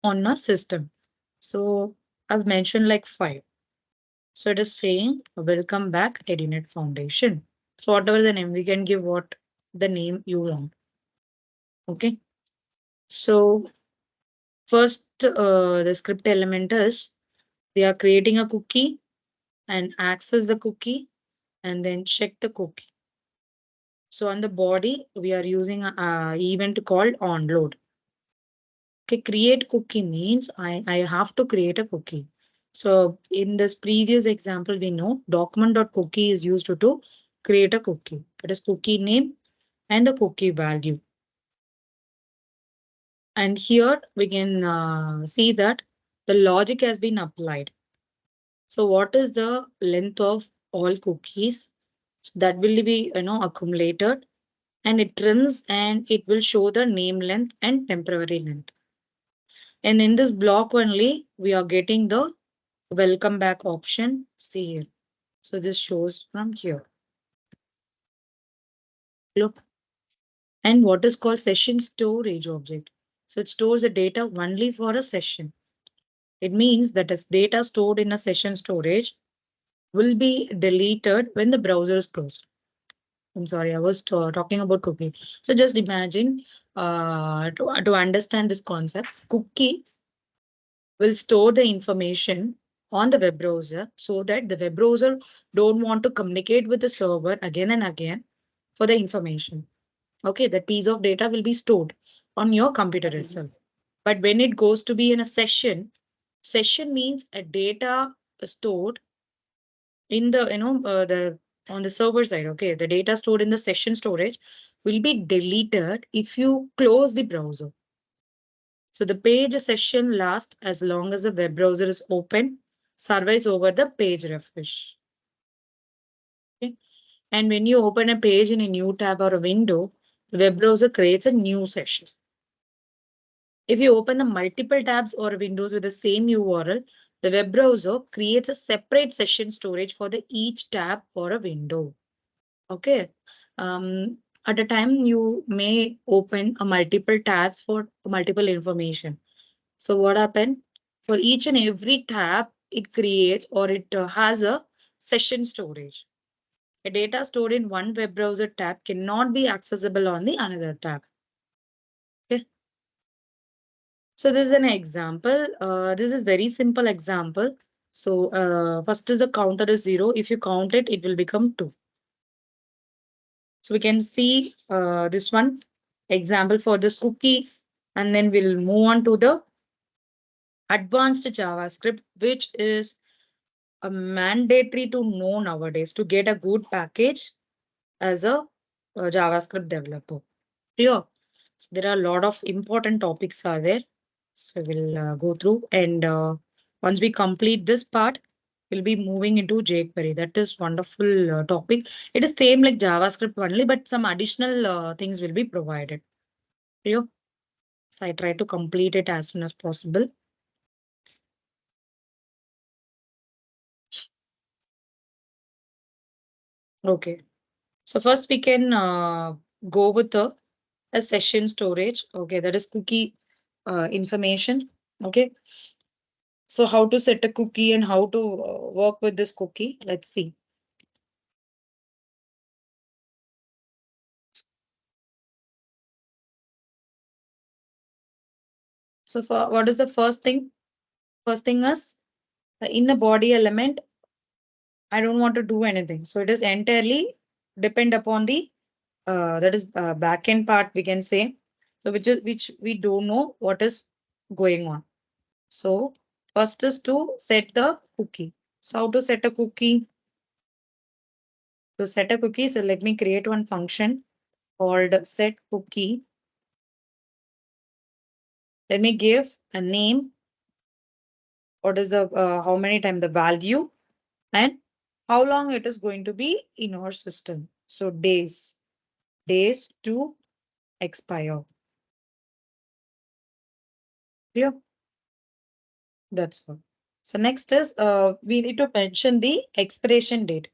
on a system? So I've mentioned like 5. So it is saying welcome back EduNet Foundation. So whatever the name, we can give what the name you want. Okay. So first, the script element is they are creating a cookie and access the cookie and then check the cookie. So on the body, we are using a event called onload. Okay, create cookie means I have to create a cookie. So in this previous example, we know document.cookie is used to create a cookie. That is cookie name and the cookie value. And here we can see that the logic has been applied. So what is the length of all cookies? So that will be accumulated and it runs and it will show the name length and temporary length. And in this block only, we are getting the welcome back option. See here. So this shows from here. Look. And what is called session storage object. So it stores the data only for a session. It means that as data stored in a session storage will be deleted when the browser is closed. I'm sorry, I was talking about cookie. So just imagine to understand this concept, cookie will store the information on the web browser so that the web browser don't want to communicate with the server again and again for the information. Okay, that piece of data will be stored on your computer itself. But when it goes to be in a session means a data stored in the the on the server side. Okay, the data stored in the session storage will be deleted if you close the browser. So the page session lasts as long as the web browser is open, survives over the page refresh. Okay. And when you open a page in a new tab or a window, the web browser creates a new session. If you open the multiple tabs or windows with the same URL, the web browser creates a separate session storage for the each tab or a window. Okay. At a time, you may open a multiple tabs for multiple information. So what happened? For each and every tab, it creates or it has a session storage. A data stored in one web browser tab cannot be accessible on the another tab. Okay. So this is an example. This is very simple example. So first is a counter is 0. If you count it, it will become 2. So we can see this one example for this cookie, and then we'll move on to the advanced JavaScript, which is a mandatory to know nowadays to get a good package as a JavaScript developer. Clear? So there are a lot of important topics are there. So we'll go through and once we complete this part, we'll be moving into jQuery. That is wonderful topic. It is same like JavaScript only, but some additional things will be provided. Clear? So I try to complete it as soon as possible. Okay. So first we can go with a session storage. Okay, that is cookie information. Okay. So how to set a cookie and how to work with this cookie? Let's see. So for what is the first thing? First thing is in the body element, I don't want to do anything. So it is entirely depend upon the that is backend part we can say. So which we don't know what is going on. So first is to set the cookie. So how to set a cookie? To set a cookie, so let me create one function called set cookie. Let me give a name. What is the how many time the value and how long it is going to be in our system. So days. days to expire. Clear? That's all. So next is we need to mention the expiration date.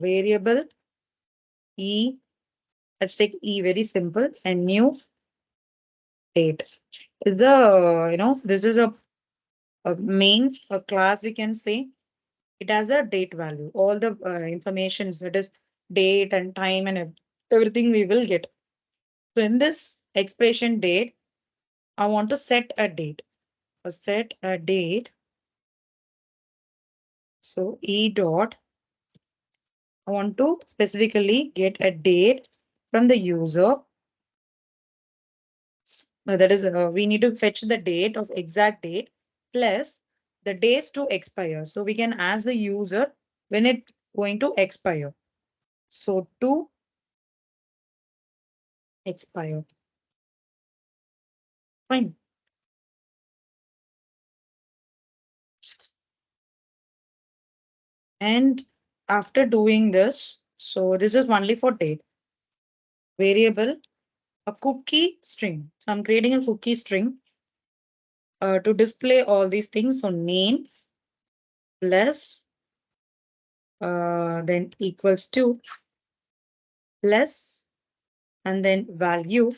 Variable E. Let's take E, very simple, and new date. Is the this is a main a class, we can say. It has a date value. All the information that is date and time and everything we will get. So in this expiration date, I want to set a date. Set a date. So E dot, I want to specifically get a date from the user. That is, we need to fetch the date of exact date plus the days to expire. So we can ask the user when it going to expire. So to expire. Fine. And after doing this, so this is only for date. Variable, a cookie string. So I'm creating a cookie string to display all these things. So name plus then equals to plus and then value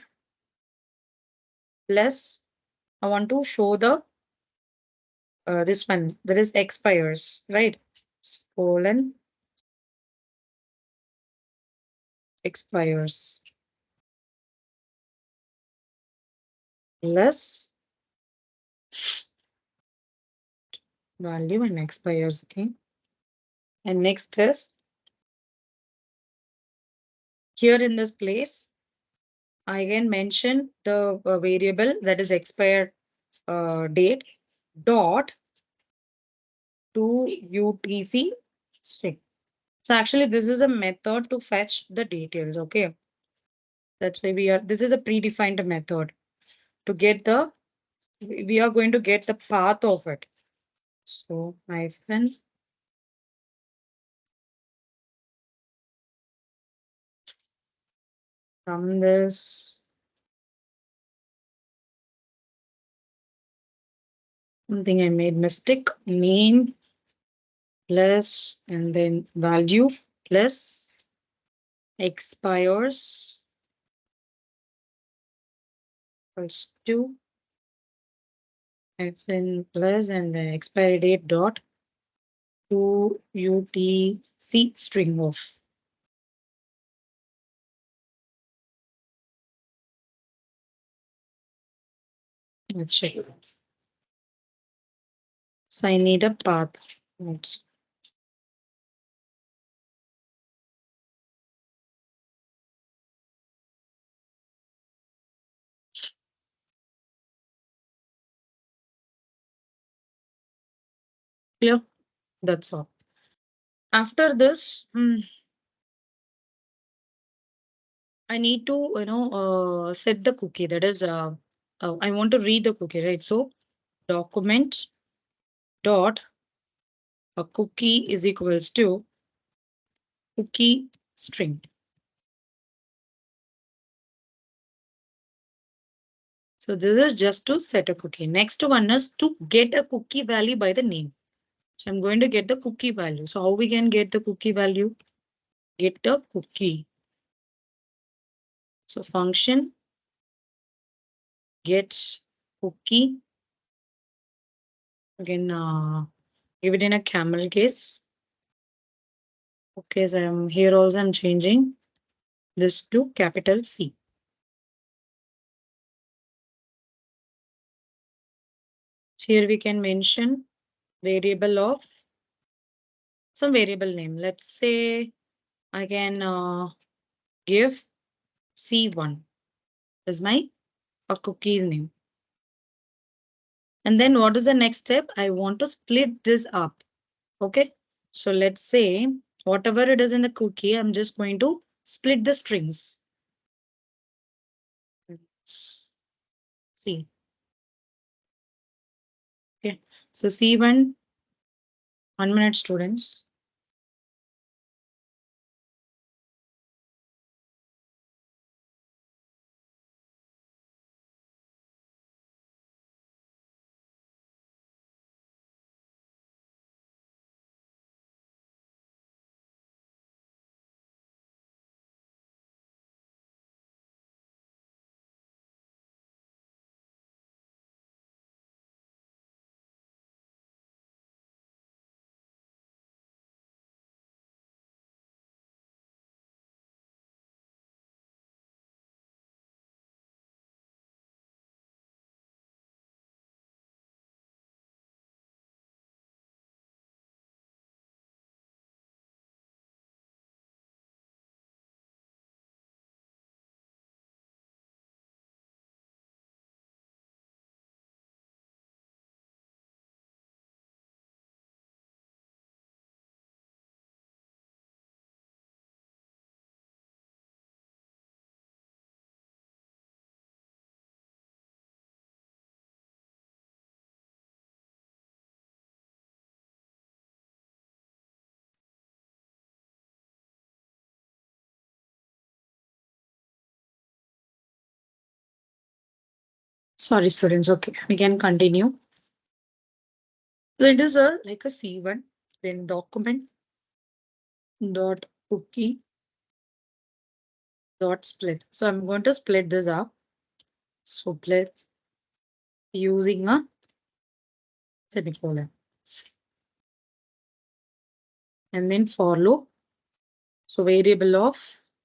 plus I want to show the this one that is expires, right? Colon expires plus value and expires thing. And next is here in this place, I can mention the variable that is expired date dot to UTC string. So actually this is a method to fetch the details. Okay. That's why this is a predefined method to get we are going to get the path of it. So hyphen from this, something I made mistake, name plus and then value plus expires equals to hyphen plus and then expiry date dot to UTC string of. Let's check. So I need a path. Let's clear. That's all. After this, I need to, set the cookie. That is, I want to read the cookie, right? So document dot a cookie is equals to cookie string. So this is just to set a cookie. Next one is to get a cookie value by the name. So I'm going to get the cookie value. So how we can get the cookie value? Get a cookie. So function get cookie. Again, give it in a camel case. Okay, so I'm here also I'm changing this to capital C. Here we can mention variable of some variable name. Let's say I can give C1 is my a cookie's name. And then what is the next step? I want to split this up. Okay. So let's say whatever it is in the cookie, I'm just going to split the strings. Let's see. Okay. So C1, 1 minute students. Sorry, students. Okay, we can continue. So it is a like a C1, then document dot cookie dot split. So I'm going to split this up. So split using a semicolon and then for loop. So variable of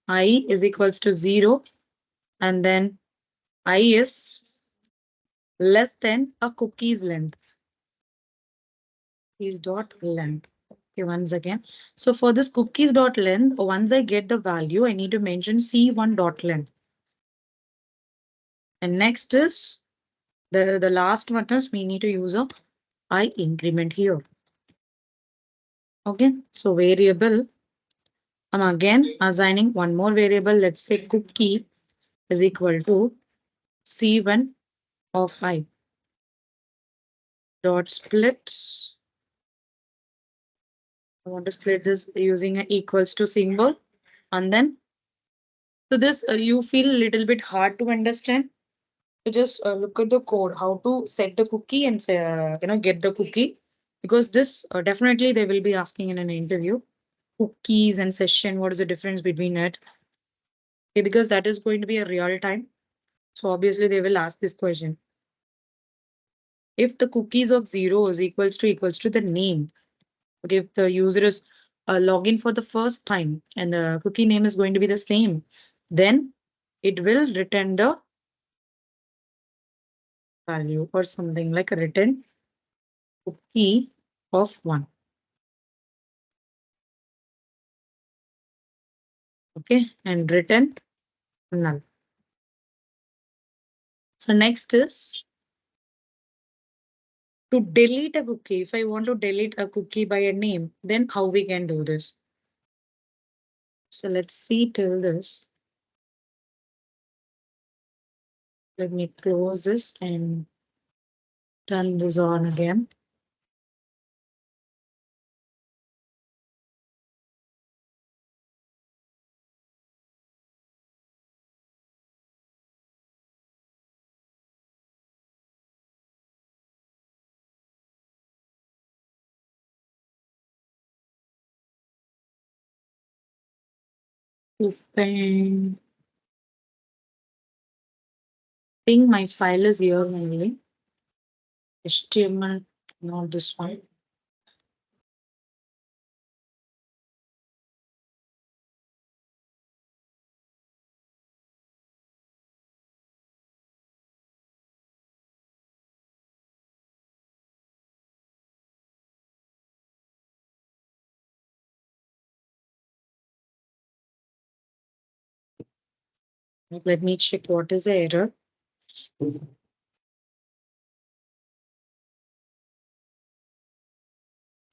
I is equals to 0 and then I is less than a cookie's length is dot length. Okay, once again. So for this cookies dot length, once I get the value, I need to mention C1 dot length. And next is the last one is we need to use a I increment here. Okay, so variable, I'm again assigning one more variable. Let's say cookie is equal to C1 of I dot split. I want to split this using a equals to symbol. And then, so this you feel a little bit hard to understand. So just look at the code, how to set the cookie and say, get the cookie. Because this definitely they will be asking in an interview. Cookies and session, what is the difference between it? Okay, because that is going to be a real time. So obviously they will ask this question. If the cookies of 0 is equals to the name, okay, if the user is login for the first time and the cookie name is going to be the same, then it will return the value or something like a return cookie of 1. Okay, and return null. So next is to delete a cookie. If I want to delete a cookie by a name, then how we can do this? So let's see till this. Let me close this and turn this on again. Open. I think my file is here only. HTML, not this one. Let me check what is the error.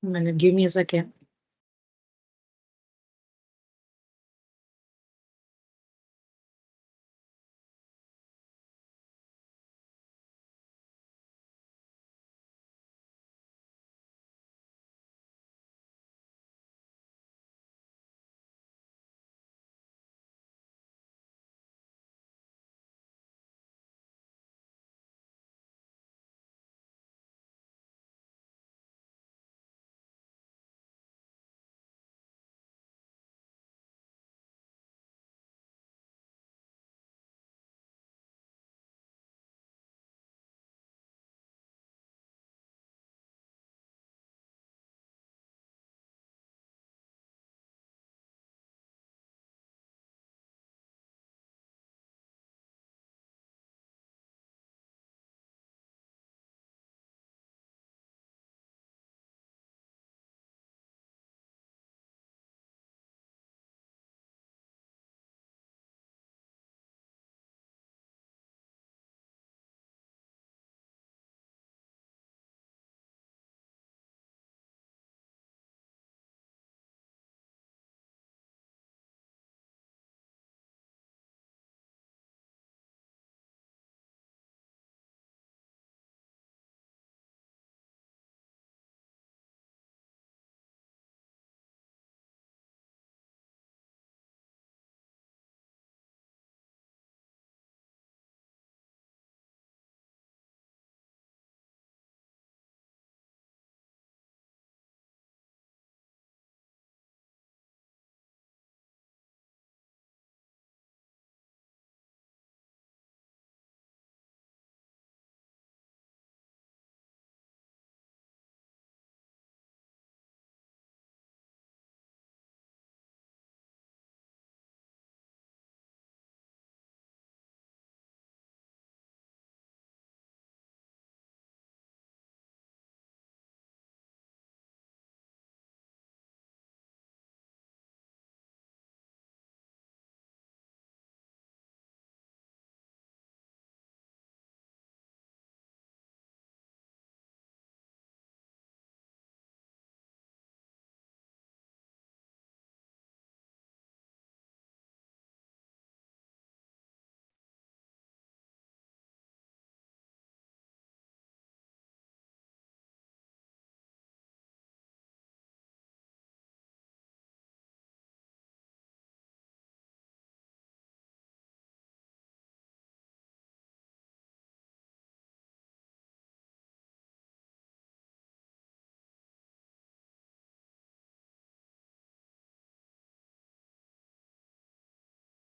Give me a second.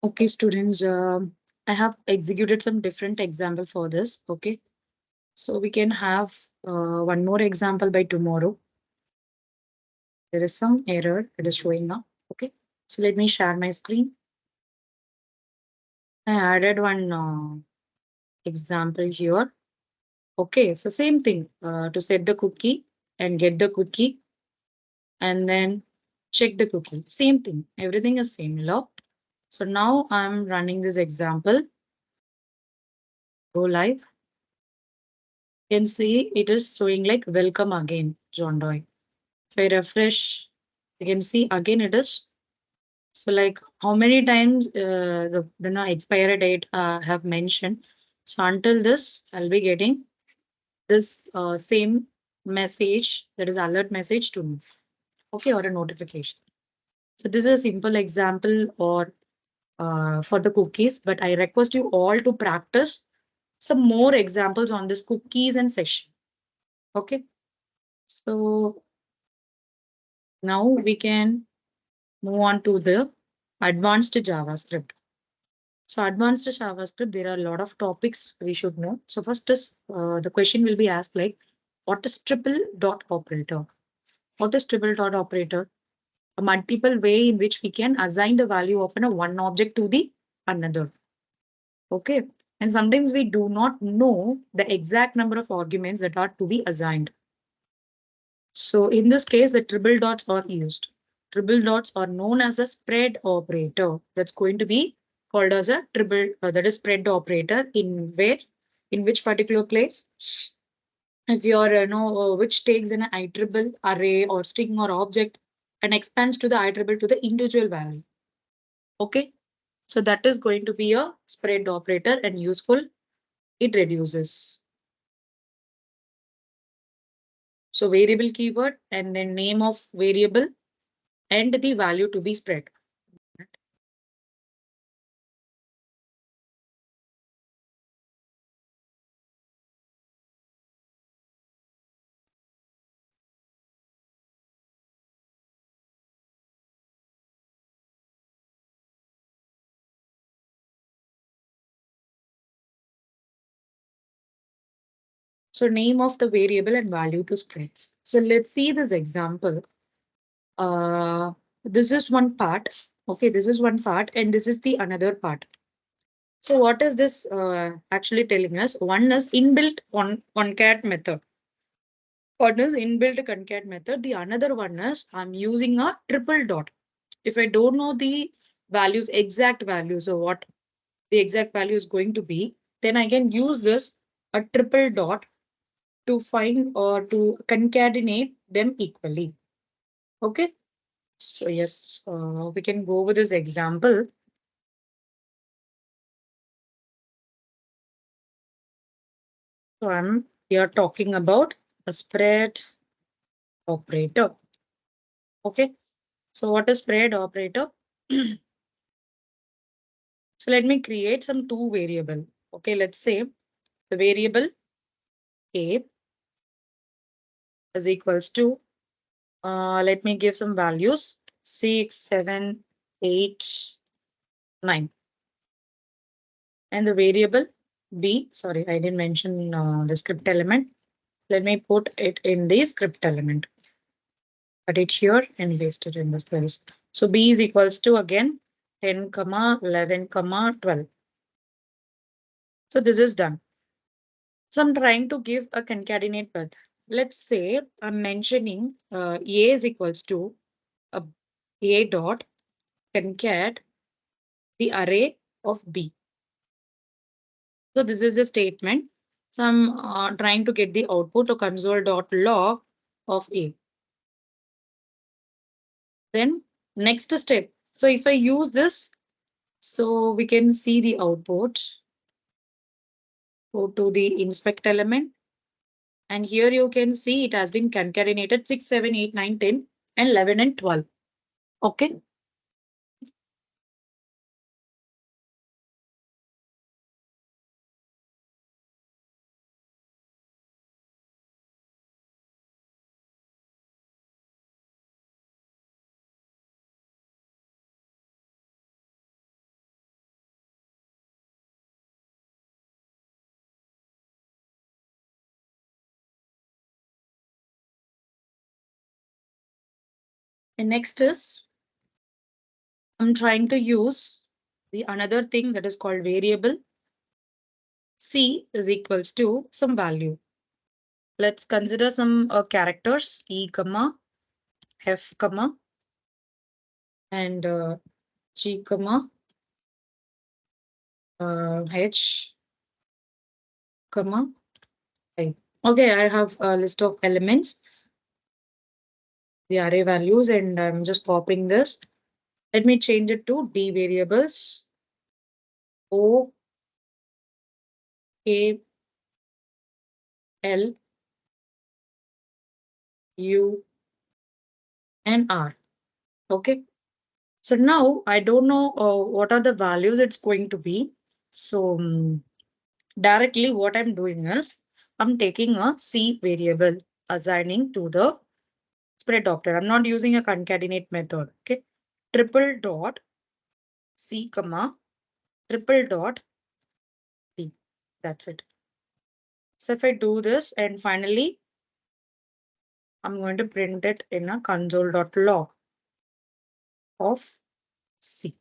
Okay, students, I have executed some different example for this. Okay, so we can have one more example by tomorrow. There is some error it is showing up. Okay, so let me share my screen. I added one example here. Okay, so same thing to set the cookie and get the cookie and then check the cookie. Same thing, everything is similar. So now I'm running this example. Go live. You can see it is showing like welcome again, John Doe. If I refresh, you can see again it is. So like how many times the no, expiry date have mentioned. So until this, I'll be getting this same message, that is alert message to me. Okay, or a notification. So this is a simple example or for the cookies, but I request you all to practice some more examples on this cookies and session. Okay, so now we can move on to the advanced JavaScript. So advanced JavaScript, there are a lot of topics we should know. So first is the question will be asked like, what is triple dot operator? What is triple dot operator? A multiple way in which we can assign the value of one object to the another. Okay. And sometimes we do not know the exact number of arguments that are to be assigned. So in this case, the triple dots are used. Triple dots are known as a spread operator. That's going to be called as a triple, that is spread operator in where, in which particular place? If you're, which takes an iterable array or string or object and expands to the iterable to the individual value. Okay. So that is going to be a spread operator and useful. It reduces. So variable keyword and then name of variable and the value to be spread. So name of the variable and value to spread. So let's see this example. Uh, this is one part. Okay, this is one part and this is the another part. So what is this actually telling us? One is inbuilt concat method. One is inbuilt concat method. The another one is I'm using a triple dot. If I don't know the values, exact values or what the exact value is going to be, then I can use this a triple dot to find or to concatenate them equally. Okay. So yes, we can go with this example. So I'm here talking about a spread operator. Okay. So what is spread operator? So let me create some two variable. Okay. Let's say the variable a is equals to, let me give some values 6, 7, 8, 9. And the variable b, sorry, I didn't mention the script element. Let me put it in the script element. Put it here and paste it in this place. So b is equals to again 10, 11, 12. So this is done. So I'm trying to give a concatenate path. Let's say I'm mentioning a is equals to a dot concat the array of b. So this is a statement. So I'm trying to get the output to console.log of a. Then next step. So if I use this, so we can see the output. Go to the inspect element. And here you can see it has been concatenated 6, 7, 8, 9, 10, and 11 and 12. Okay. And next is I'm trying to use the another thing that is called variable. C is equals to some value. Let's consider some characters E, comma, F, comma, and G, comma, H, comma, I. Okay, I have a list of elements, the array values, and I'm just copying this. Let me change it to D variables. O, K, L, U, and R. Okay. So now I don't know what are the values it's going to be. So directly what I'm doing is I'm taking a C variable, assigning to the spread operator. I'm not using a concatenate method. Okay. Triple dot C, comma, triple dot B. That's it. So if I do this and finally I'm going to print it in a console.log of C.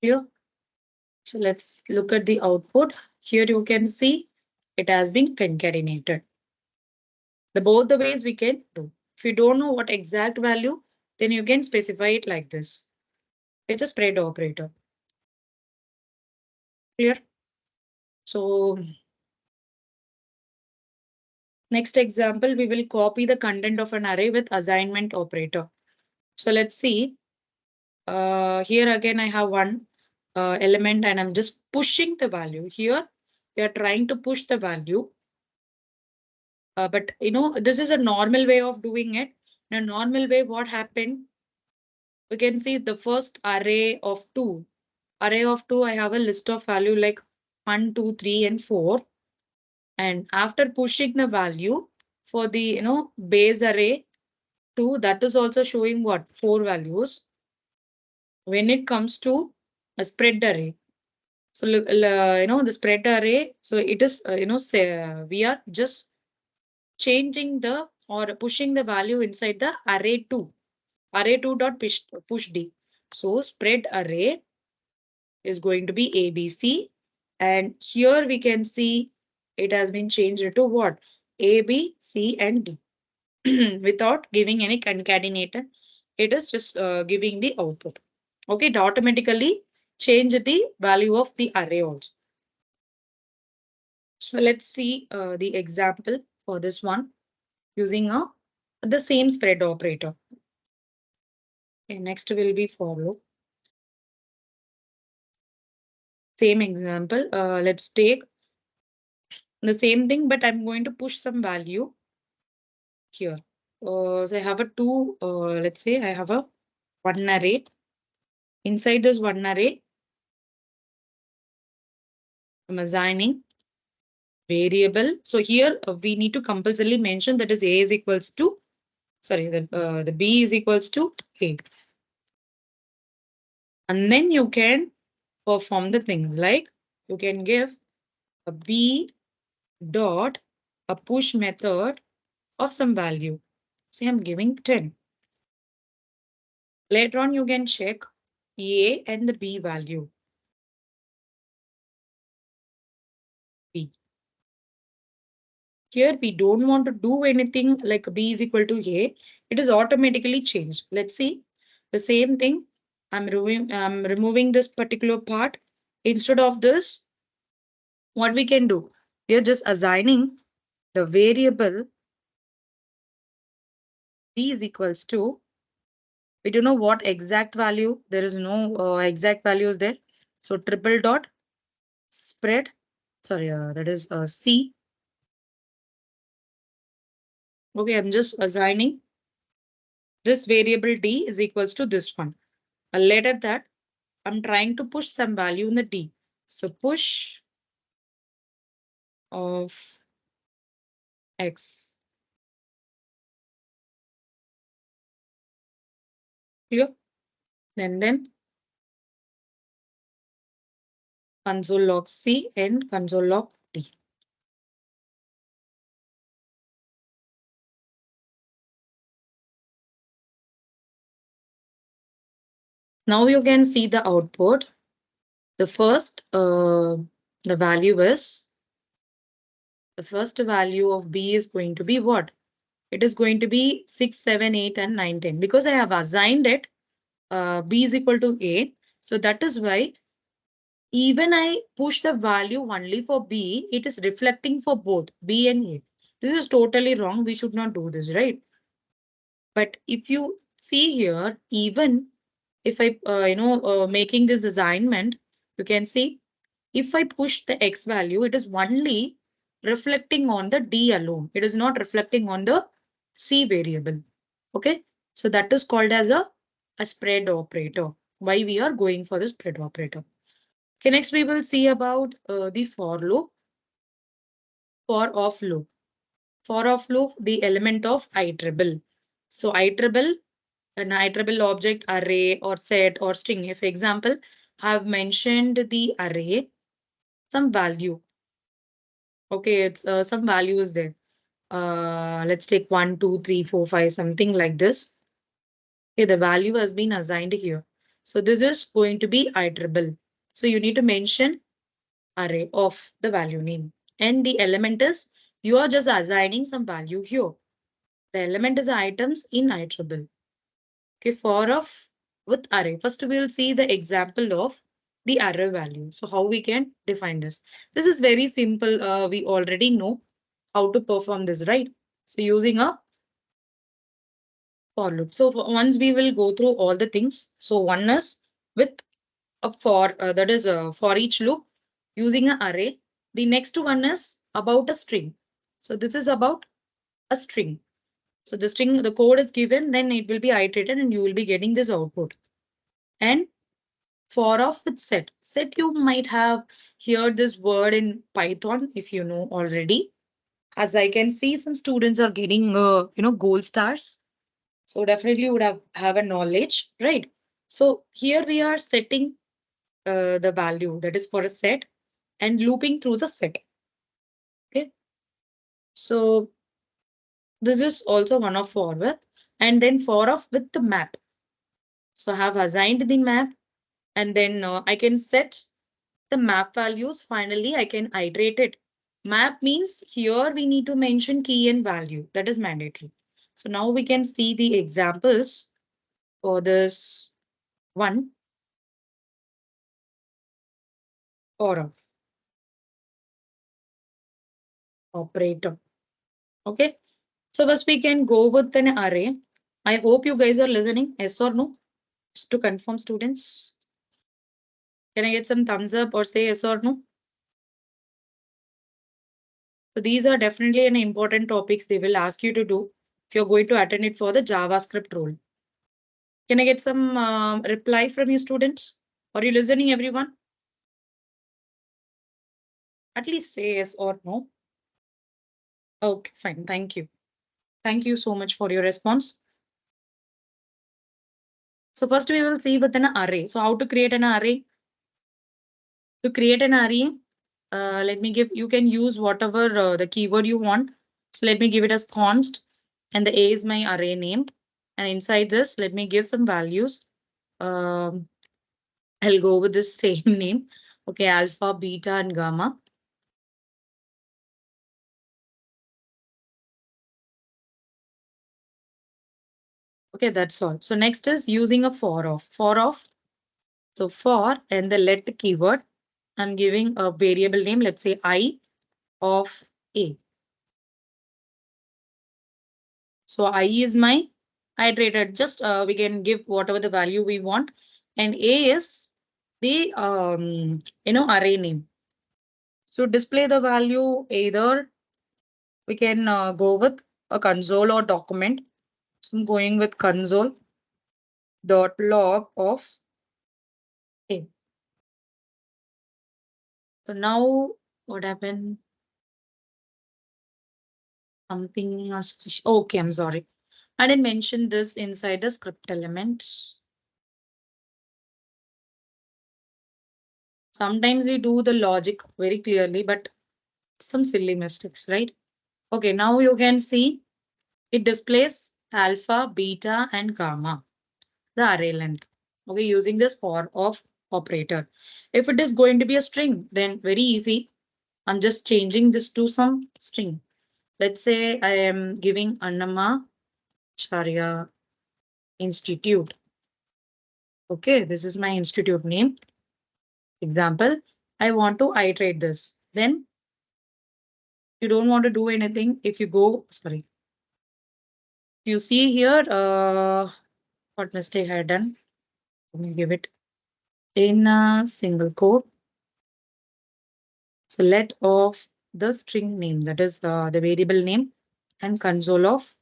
Here. So let's look at the output. Here you can see it has been concatenated. Both the ways we can do. If you don't know what exact value, then you can specify it like this. It's a spread operator. Clear? So next example, we will copy the content of an array with assignment operator. So let's see. Here again, I have one element and I'm just pushing the value. Here, we are trying to push the value. But this is a normal way of doing it. In a normal way, what happened? We can see the first array of two. Array of two, I have a list of value like 1, 2, 3, and 4. And after pushing the value for the base array 2, that is also showing what? 4 values. When it comes to a spread array. So the spread array. So it is say, we are just changing the or pushing the value inside the array 2. Array 2 dot push D. So spread array is going to be ABC. And here we can see it has been changed to what? A, B, C, and D without giving any concatenator. It is just giving the output. Okay, it automatically change the value of the array also. So let's see the example for this one using the same spread operator. Okay, next will be follow. Same example. Let's take the same thing, but I'm going to push some value here. So I have a two, let's say I have a one array. Inside this one array, I'm assigning variable. So here we need to compulsorily mention that is A is equals to, sorry, the B is equals to A. And then you can perform the things like you can give a B dot a push method of some value. Say I'm giving 10. Later on, you can check A and the B value. B. Here we don't want to do anything like B is equal to A. It is automatically changed. Let's see the same thing. I'm removing this particular part. Instead of this, what we can do? We are just assigning the variable B is equals to, we don't know what exact value. There is no exact values there. So triple dot spread, sorry, that is C. Okay, I'm just assigning this variable D is equals to this one. Later that I'm trying to push some value in the D. So push of X. Clear? And then console log C and console log D. Now you can see the output. The first, the value is, the first value of B is going to be what? It is going to be 6, 7, 8, and 9, 10 because I have assigned it B is equal to A. So that is why even I push the value only for B, it is reflecting for both B and A. This is totally wrong. We should not do this, right? But if you see here, even if I, making this assignment, you can see if I push the X value, it is only reflecting on the D alone. It is not reflecting on the C variable. Okay. So that is called as a spread operator. Why we are going for the spread operator. Okay. Next we will see about the for loop, for off loop. For off loop, the element of iterable. So iterable, an iterable object, array or set or string. If example, have mentioned the array, some value. Okay, it's some value is there. Let's take 1, 2, 3, 4, 5, something like this. Okay, the value has been assigned here. So this is going to be iterable. So you need to mention array of the value name. And the element is, you are just assigning some value here. The element is items in iterable. Okay, for of with array. First, we will see the example of the array value. So how we can define this? This is very simple. We already know how to perform this, right? So using a for loop. So once we will go through all the things. So one is with a for, that is a for each loop using an array. The next one is about a string. So this is about a string. So the string, the code is given, then it will be iterated and you will be getting this output. And for of with set. Set, you might have heard this word in Python if you know already. As I can see, some students are getting, gold stars. So definitely would have a knowledge, right? So here we are setting the value that is for a set and looping through the set. Okay. So this is also one of for with, and then for of with the map. So I have assigned the map and then I can set the map values. Finally, I can iterate it. Map means here we need to mention key and value. That is mandatory. So now we can see the examples for this one for of operator. Okay. So first we can go with an array. I hope you guys are listening. Yes or no? Just to confirm, students. Can I get some thumbs up or say yes or no? So these are definitely an important topics they will ask you to do if you're going to attend it for the JavaScript role. Can I get some reply from you students? Are you listening, everyone? At least say yes or no. Okay, fine. Thank you. Thank you so much for your response. So first we will see with an array. So how to create an array? To create an array, let me give, you can use whatever the keyword you want. So let me give it as const and the A is my array name. And inside this, let me give some values. Um, I'll go with the same name. Okay, alpha, beta, and gamma. Okay, that's all. So next is using a for of. For of. So for and the let keyword, I'm giving a variable name. Let's say I of A. So I is my iterated. Just we can give whatever the value we want, and A is the array name. So display the value either we can go with a console or document. So I'm going with console dot log of A. So now what happened? Something else. Okay, I'm sorry. I didn't mention this inside the script element. Sometimes we do the logic very clearly, but some silly mistakes, right? Okay, now you can see it displays alpha, beta, and gamma, the array length. Okay, using this for of operator. If it is going to be a string, then very easy. I'm just changing this to some string. Let's say I am giving Annamacharya Institute. Okay, this is my institute name. Example, I want to iterate this. Then you don't want to do anything. If you go, sorry, you see here, what mistake I had done. Let me give it in a single quote. So let of the string name, that is the variable name, and console of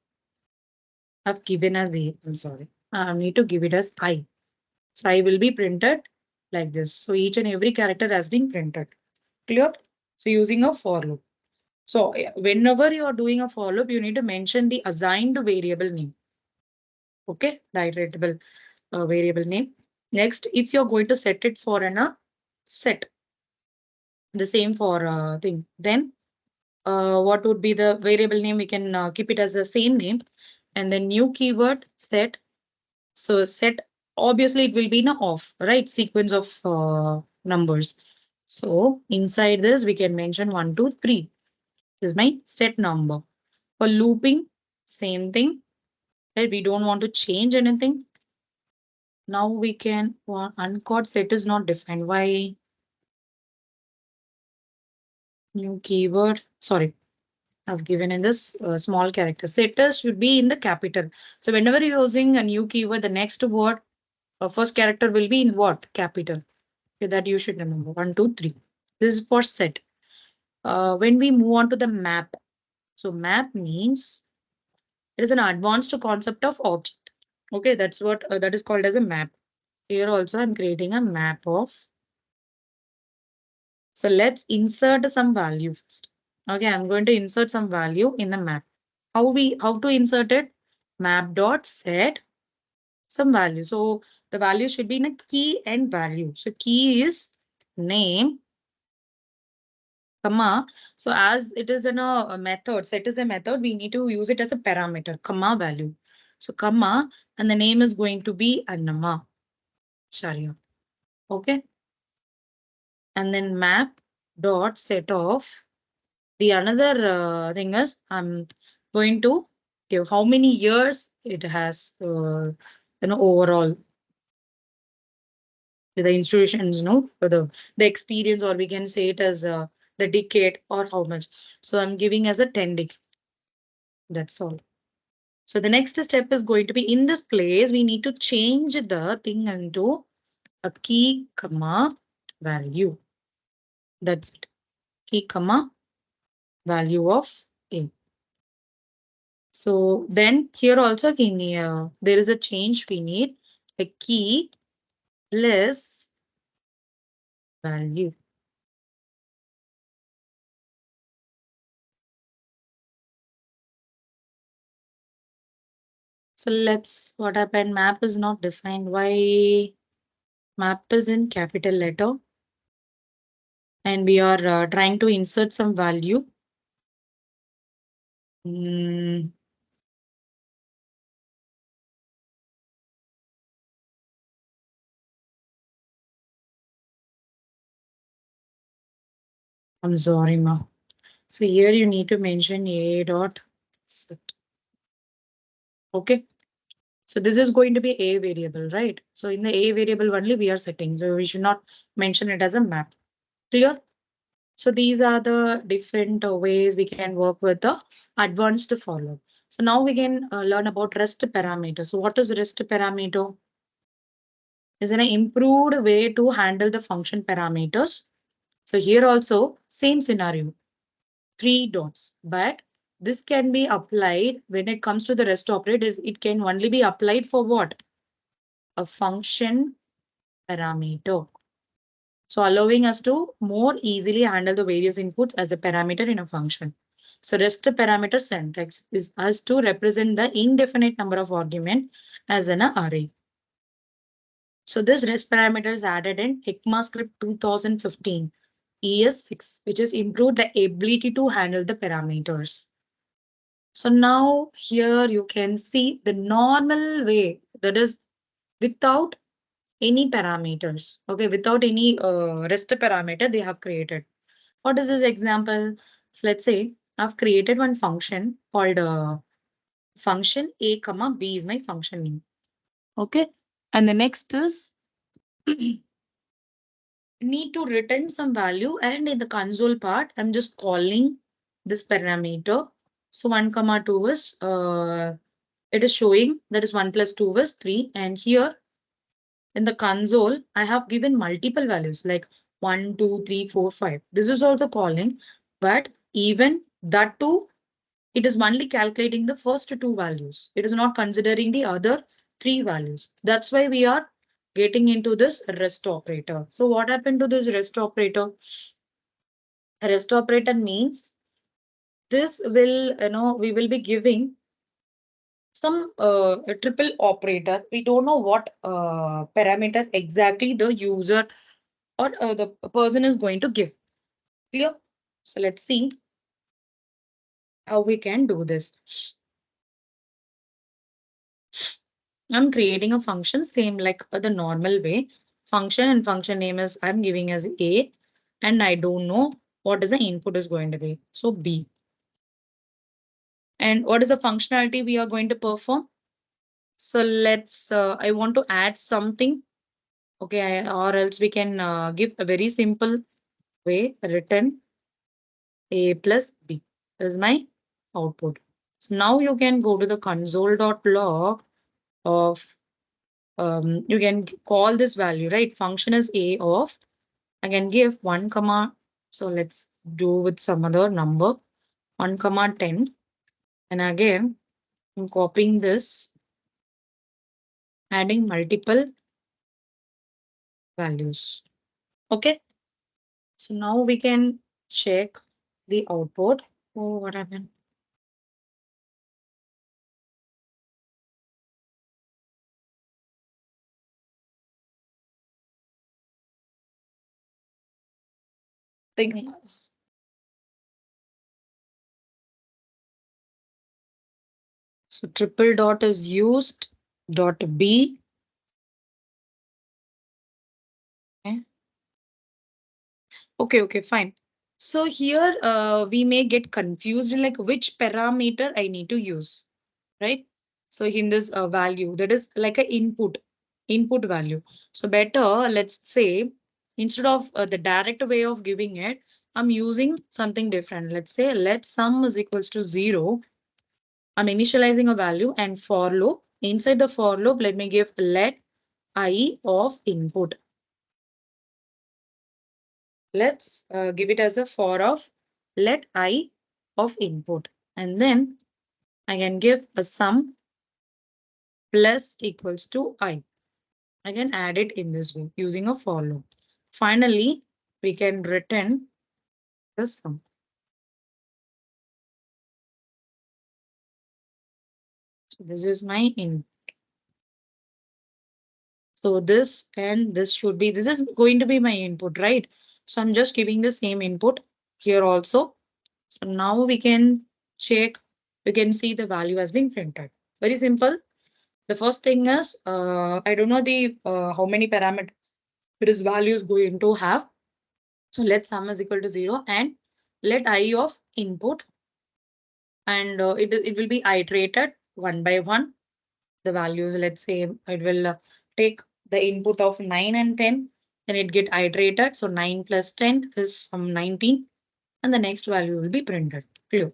I've given as I'm sorry. I need to give it as I. So I will be printed like this. So each and every character has been printed. Clear? So using a for loop. So whenever you are doing a for loop, you need to mention the assigned variable name. Okay, the iteratable variable name. Next, if you're going to set it for an set, the same for thing, then what would be the variable name? We can keep it as the same name, and then new keyword set. So set, obviously it will be in a off, right? Sequence of numbers. So inside this, we can mention 1, 2, 3 is my set number. For looping, same thing, right? We don't want to change anything. Now we can, uncaught set is not defined. Why? New keyword, sorry. I've given in this small character. Setters should be in the capital. So whenever you're using a new keyword, the next word, first character will be in what? Capital. Okay, that you should remember. 1, 2, 3. This is for set. When we move on to the map. So map means it is an advanced concept of object. Okay, that's what that is called as a map. Here also I'm creating a map of. So let's insert some value first. Okay, I'm going to insert some value in the map. How to insert it? Map dot set some value. So the value should be in a key and value. So key is name, comma. So as it is in a method, set is a method, we need to use it as a parameter, comma value. So comma, and the name is going to be Annamacharya. Okay. And then map dot set of the another thing is I'm going to give how many years it has, overall the institutions, for the experience, or we can say it as the decade or how much. So I'm giving as a 10 decade. That's all. So the next step is going to be in this place, we need to change the thing into a key, comma, value. That's it. Key, comma, value of A. So then here also we need, there is a change we need a key less value. So let's, what happened? Map is not defined. Why? Map is in capital letter. And we are trying to insert some value. I'm sorry, ma. So here you need to mention a dot set. Okay. So this is going to be a variable, right? So in the a variable only we are setting. So we should not mention it as a map. Clear? So these are the different ways we can work with the advanced follow. So now we can learn about REST parameter. So what is REST parameter? Is an improved way to handle the function parameters. So here also same scenario, 3 dots, but this can be applied when it comes to the REST operators. It can only be applied for what? A function parameter. So allowing us to more easily handle the various inputs as a parameter in a function. So REST parameter syntax is us to represent the indefinite number of argument as an array. So this REST parameter is added in ECMAScript 2015 ES6, which has improved the ability to handle the parameters. So now here you can see the normal way, that is without any parameters. Okay, without any rest parameter they have created. What is this example? So let's say I've created one function called function a comma b is my function name. Okay, and the next is need to return some value, and in the console part I'm just calling this parameter. So 1 comma 2 is it is showing that is 1 plus 2 is 3, and here in the console I have given multiple values like 1 2 3 4 5. This is also calling, but even that too, it is only calculating the first two values. It is not considering the other three values. That's why we are getting into this rest operator. So what happened to this rest operator? Rest operator means this will, we will be giving some a triple operator. We don't know what parameter exactly the user or the person is going to give. Clear? So let's see how we can do this. I'm creating a function same like the normal way. Function and function name is I'm giving as A, and I don't know what is the input is going to be. So B. And what is the functionality we are going to perform? So let's, I want to add something. Okay, or else we can give a very simple way, return A plus B is my output. So now you can go to the console.log of, you can call this value, right? Function is A of, I can give 1 comma, so let's do with some other number, 1 comma 10. And again, I'm copying this, adding multiple values. Okay, so now we can check the output. Oh, what happened? Think. So triple dot is used, dot B. Okay, okay, fine. So here we may get confused like which parameter I need to use, right? So in this value, that is like a input value. So better, let's say, instead of the direct way of giving it, I'm using something different. Let's say let sum is equals to 0. I'm initializing a value and for loop. Inside the for loop, let me give let I of input. Let's give it as a for of let I of input. And then I can give a sum plus equals to I. I can add it in this way using a for loop. Finally, we can return the sum. So this is my in. So this and this should be, this is going to be my input, right? So I'm just giving the same input here also. So now we can check, we can see the value has been printed. Very simple. The first thing is, I don't know the how many parameters it is values going to have. So let sum is equal to 0 and let I of input, and it will be iterated one by one. The values, let's say it will take the input of 9 and 10, then it get iterated. So 9 plus 10 is some 19, and the next value will be printed. Clear.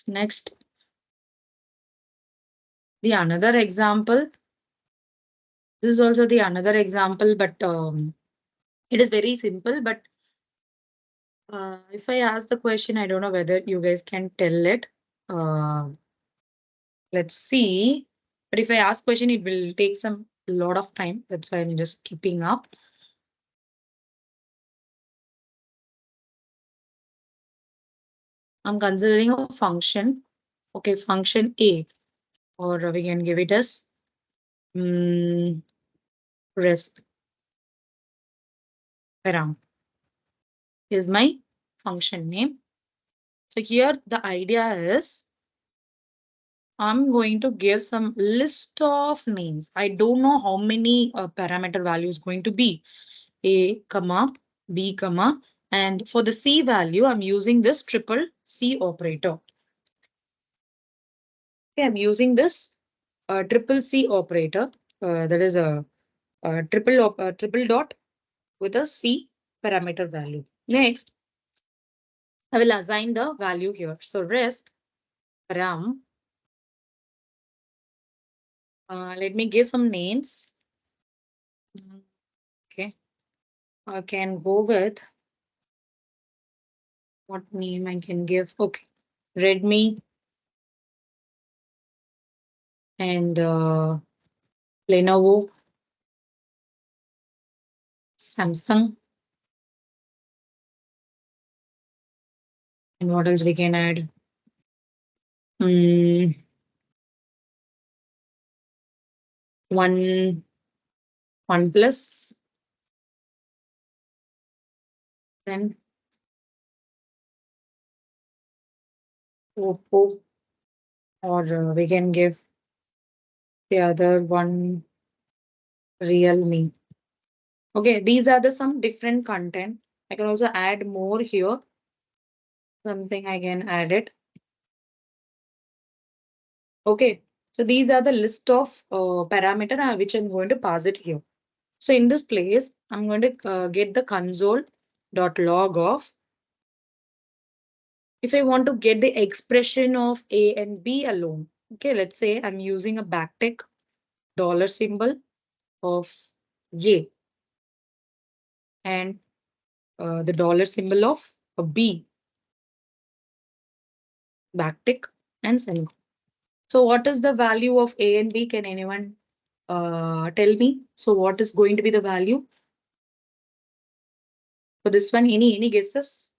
Next, the another example. This is also the another example, but it is very simple. But if I ask the question, I don't know whether you guys can tell it. Uh, let's see. But if I ask question, it will take some lot of time. That's why I'm just keeping up. I'm considering a function. Okay, function A, or we can give it as rest param is my function name. So here the idea is I'm going to give some list of names. I don't know how many parameter values going to be. A, comma, B, comma, and for the C value, I'm using this triple C operator. Okay, I'm using this triple C operator. That is a triple dot with a C parameter value. Next, I will assign the value here. So rest param. Let me give some names. Okay, I can go with what name I can give. Okay, Redmi and Lenovo, Samsung, and what else we can add? Mm, OnePlus, then Oppo, or we can give the other one Realme. Okay, these are the some different content. I can also add more here. Something I can add it. Okay, so these are the list of parameter which I'm going to pass it here. So in this place, I'm going to get the console.log of. If I want to get the expression of A and B alone, okay, let's say I'm using a backtick dollar symbol of A and the dollar symbol of a B, backtick and semicolon. So what is the value of A and B? Can anyone tell me? So what is going to be the value for this one? Any guesses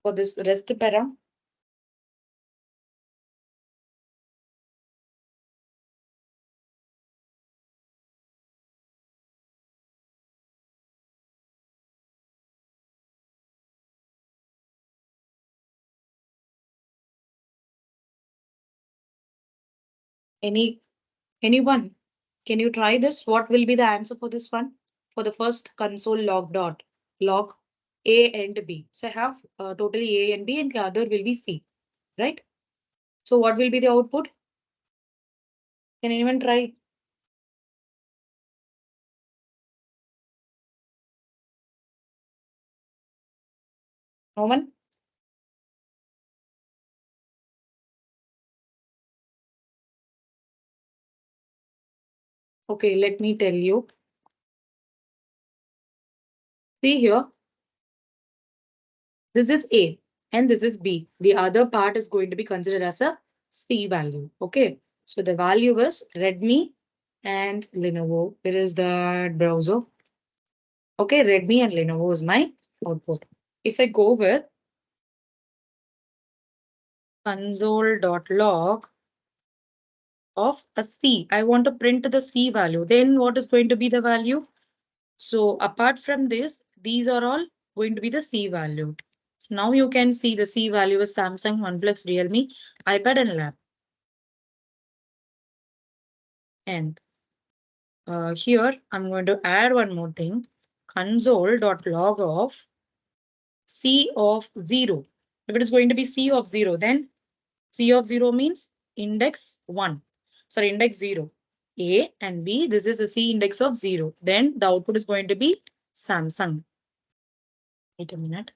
for this rest para? Any anyone? Can you try this? What will be the answer for this one? For the first console log A and B. So I have totally A and B and the other will be C, right? So what will be the output? Can anyone try? No one? Okay, let me tell you. See here, this is A and this is B. The other part is going to be considered as a C value. Okay, so the value is Redmi and Lenovo. It is the browser. Okay, Redmi and Lenovo is my output. If I go with console.log of a C, I want to print the C value. Then what is going to be the value? So apart from this, these are all going to be the C value. So now you can see the C value is Samsung, OnePlus, Realme, iPad and Lab. And here I'm going to add one more thing. Console.log of C of 0. If it is going to be C of 0, then C of 0 means index 1. Sorry, index 0. A and B, this is the C index of 0. Then the output is going to be Samsung. Wait a minute.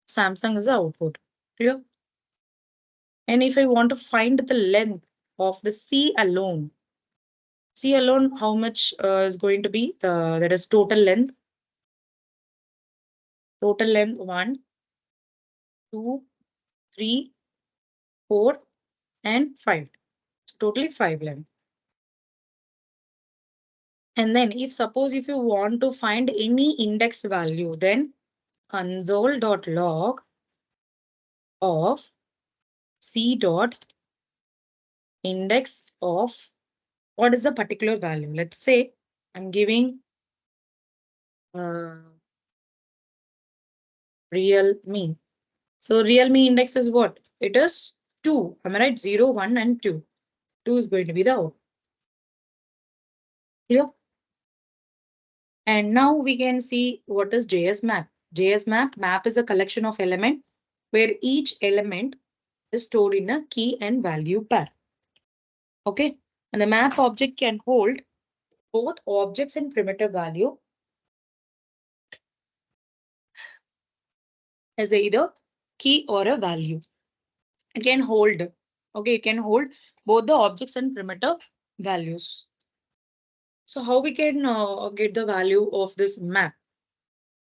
Samsung is the output. Clear? And if I want to find the length of the C alone, C alone, how much is going to be? That is total length. Total length 1, 2, 3, 4, and 5. So totally 5 length. And then if suppose if you want to find any index value, then console.log of C dot index of what is the particular value. Let's say I'm giving Realme. So realme index is what? It is 2. Am I right? 0, 1 and 2. 2 is going to be the O. Clear? And now we can see what is JS map. JS map is a collection of element where each element is stored in a key and value pair. Okay. And the map object can hold both objects and primitive value as either key or a value. It can hold. Okay, it can hold both the objects and primitive values. So how we can get the value of this map?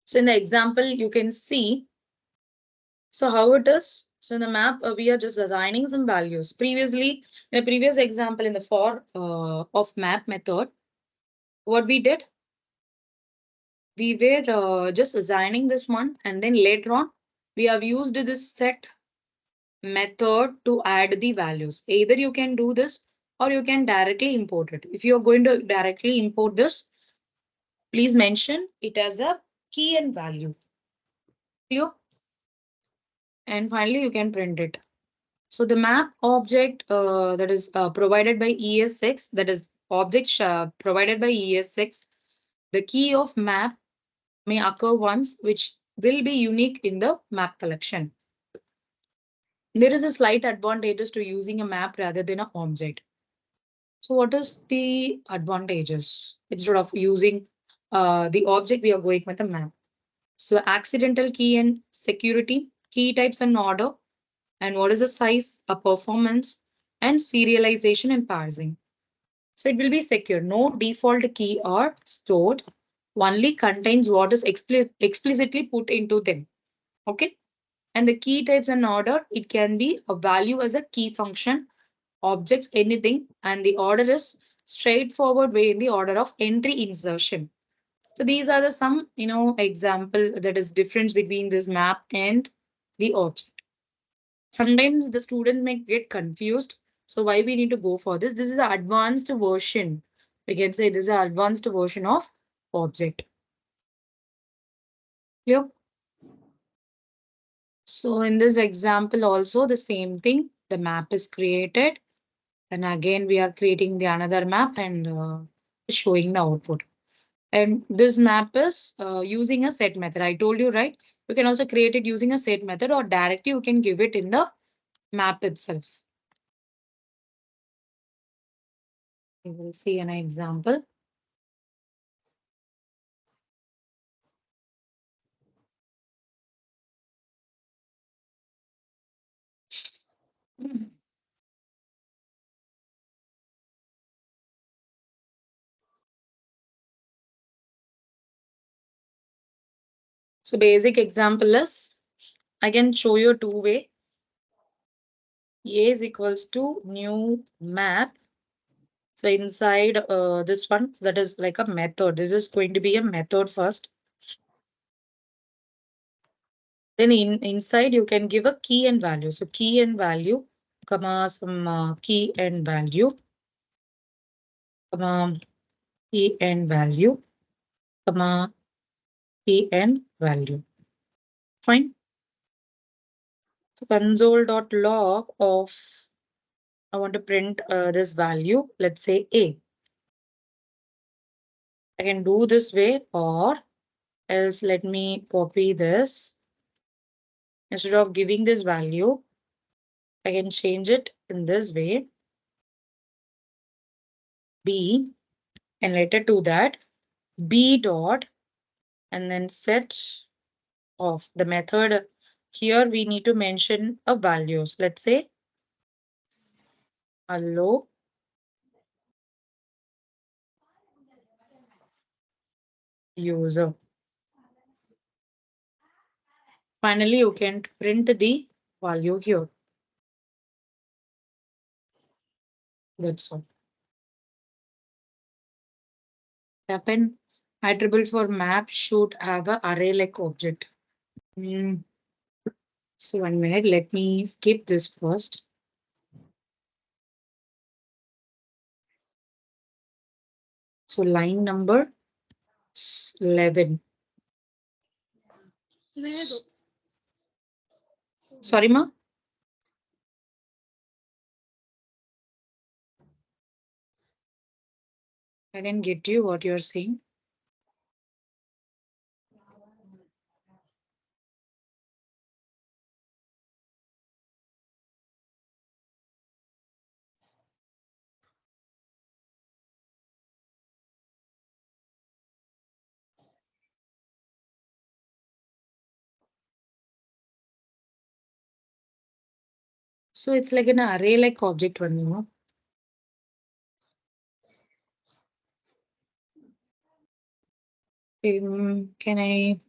So in the example, you can see, so how it is. So in the map, we are just assigning some values. Previously, in a previous example in the for of map method, what we did, we were just assigning this one, and then later on, we have used this set method to add the values. Either you can do this or you can directly import it. If you are going to directly import this, please mention it as a key and value. Clear? And finally, you can print it. So the map object that is provided by ES6, that is object provided by ES6, the key of map may occur once, which will be unique in the map collection. There is a slight advantages to using a map rather than an object. So what is the advantages? Instead of using the object, we are going with a map. So accidental key and security, key types and order, and what is the size, a performance, and serialization and parsing. So it will be secure. No default key are stored, only contains what is explicitly put into them. Okay. And the key types and order, it can be a value as a key function, objects, anything, and the order is straightforward way in the order of entry insertion. So these are the some, example that is difference between this map and the object. Sometimes the student may get confused. So why we need to go for this? This is an advanced version. We can say this is an advanced version of object. Clear? So in this example also the same thing. The map is created. And again, we are creating the another map and showing the output. And this map is using a set method. I told you, right? You can also create it using a set method or directly you can give it in the map itself. We will see an example. So basic example is, I can show you two way. A is equals to new map. So inside this one, so that is like a method. This is going to be a method first. Then inside you can give a key and value. So key and value, comma, some key and value, comma, key and value, comma, key and value. Fine. So console.log of, I want to print this value, let's say A. I can do this way, or else let me copy this. Instead of giving this value, I can change it in this way, B, and later to that, B dot, and then set of the method. Here we need to mention a values. Let's say hello user. Finally, you can print the value here. That's all. Append attribute for map should have a array like object. So 1 minute, let me skip this first. So line number 11. Sorry, ma. I didn't get you what you're saying. So it's like an array like object one, you know. Can I?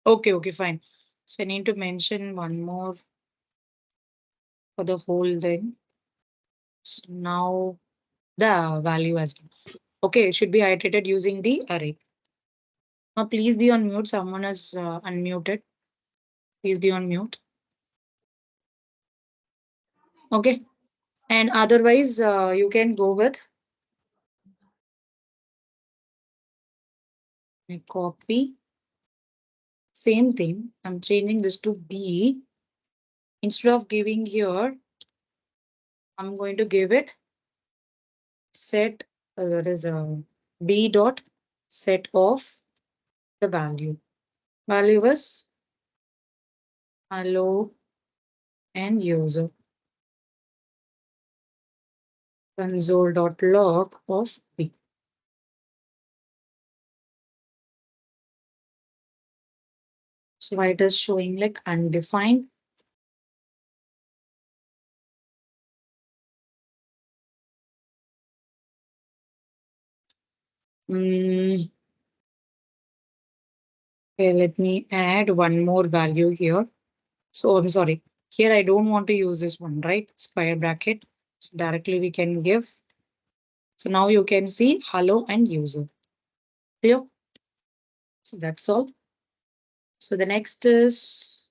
Okay, fine. So I need to mention one more for the whole thing. So now the value as well. Okay, it should be iterated using the array. Now please be on mute. Someone is unmuted. Please be on mute. Okay. And otherwise, you can go with my copy. Same thing. I'm changing this to B. Instead of giving here, I'm going to give it set, that is B dot set of the value. Value is hello and user. Console.log of B. So why it is showing like undefined. Okay, let me add one more value here. So I'm sorry. Here I don't want to use this one, right? Square bracket. So directly we can give. So now you can see hello and user. Clear? So that's all. So the next is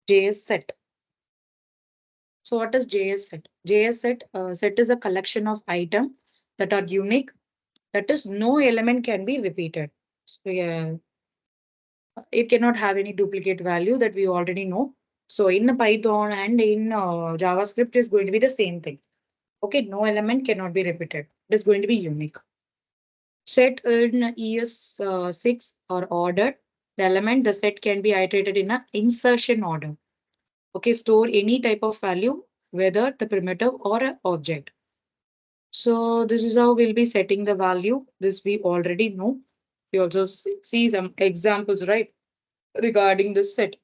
JS set. So what is JS set? JS set, set is a collection of items that are unique. That is, no element can be repeated. So yeah, it cannot have any duplicate value that we already know. So in Python and in JavaScript is going to be the same thing. Okay, no element cannot be repeated. It is going to be unique. Set in ES6 or ordered. The element, the set can be iterated in an insertion order. Okay, store any type of value, whether the primitive or an object. So this is how we'll be setting the value. This we already know. We also see some examples, right, regarding this set.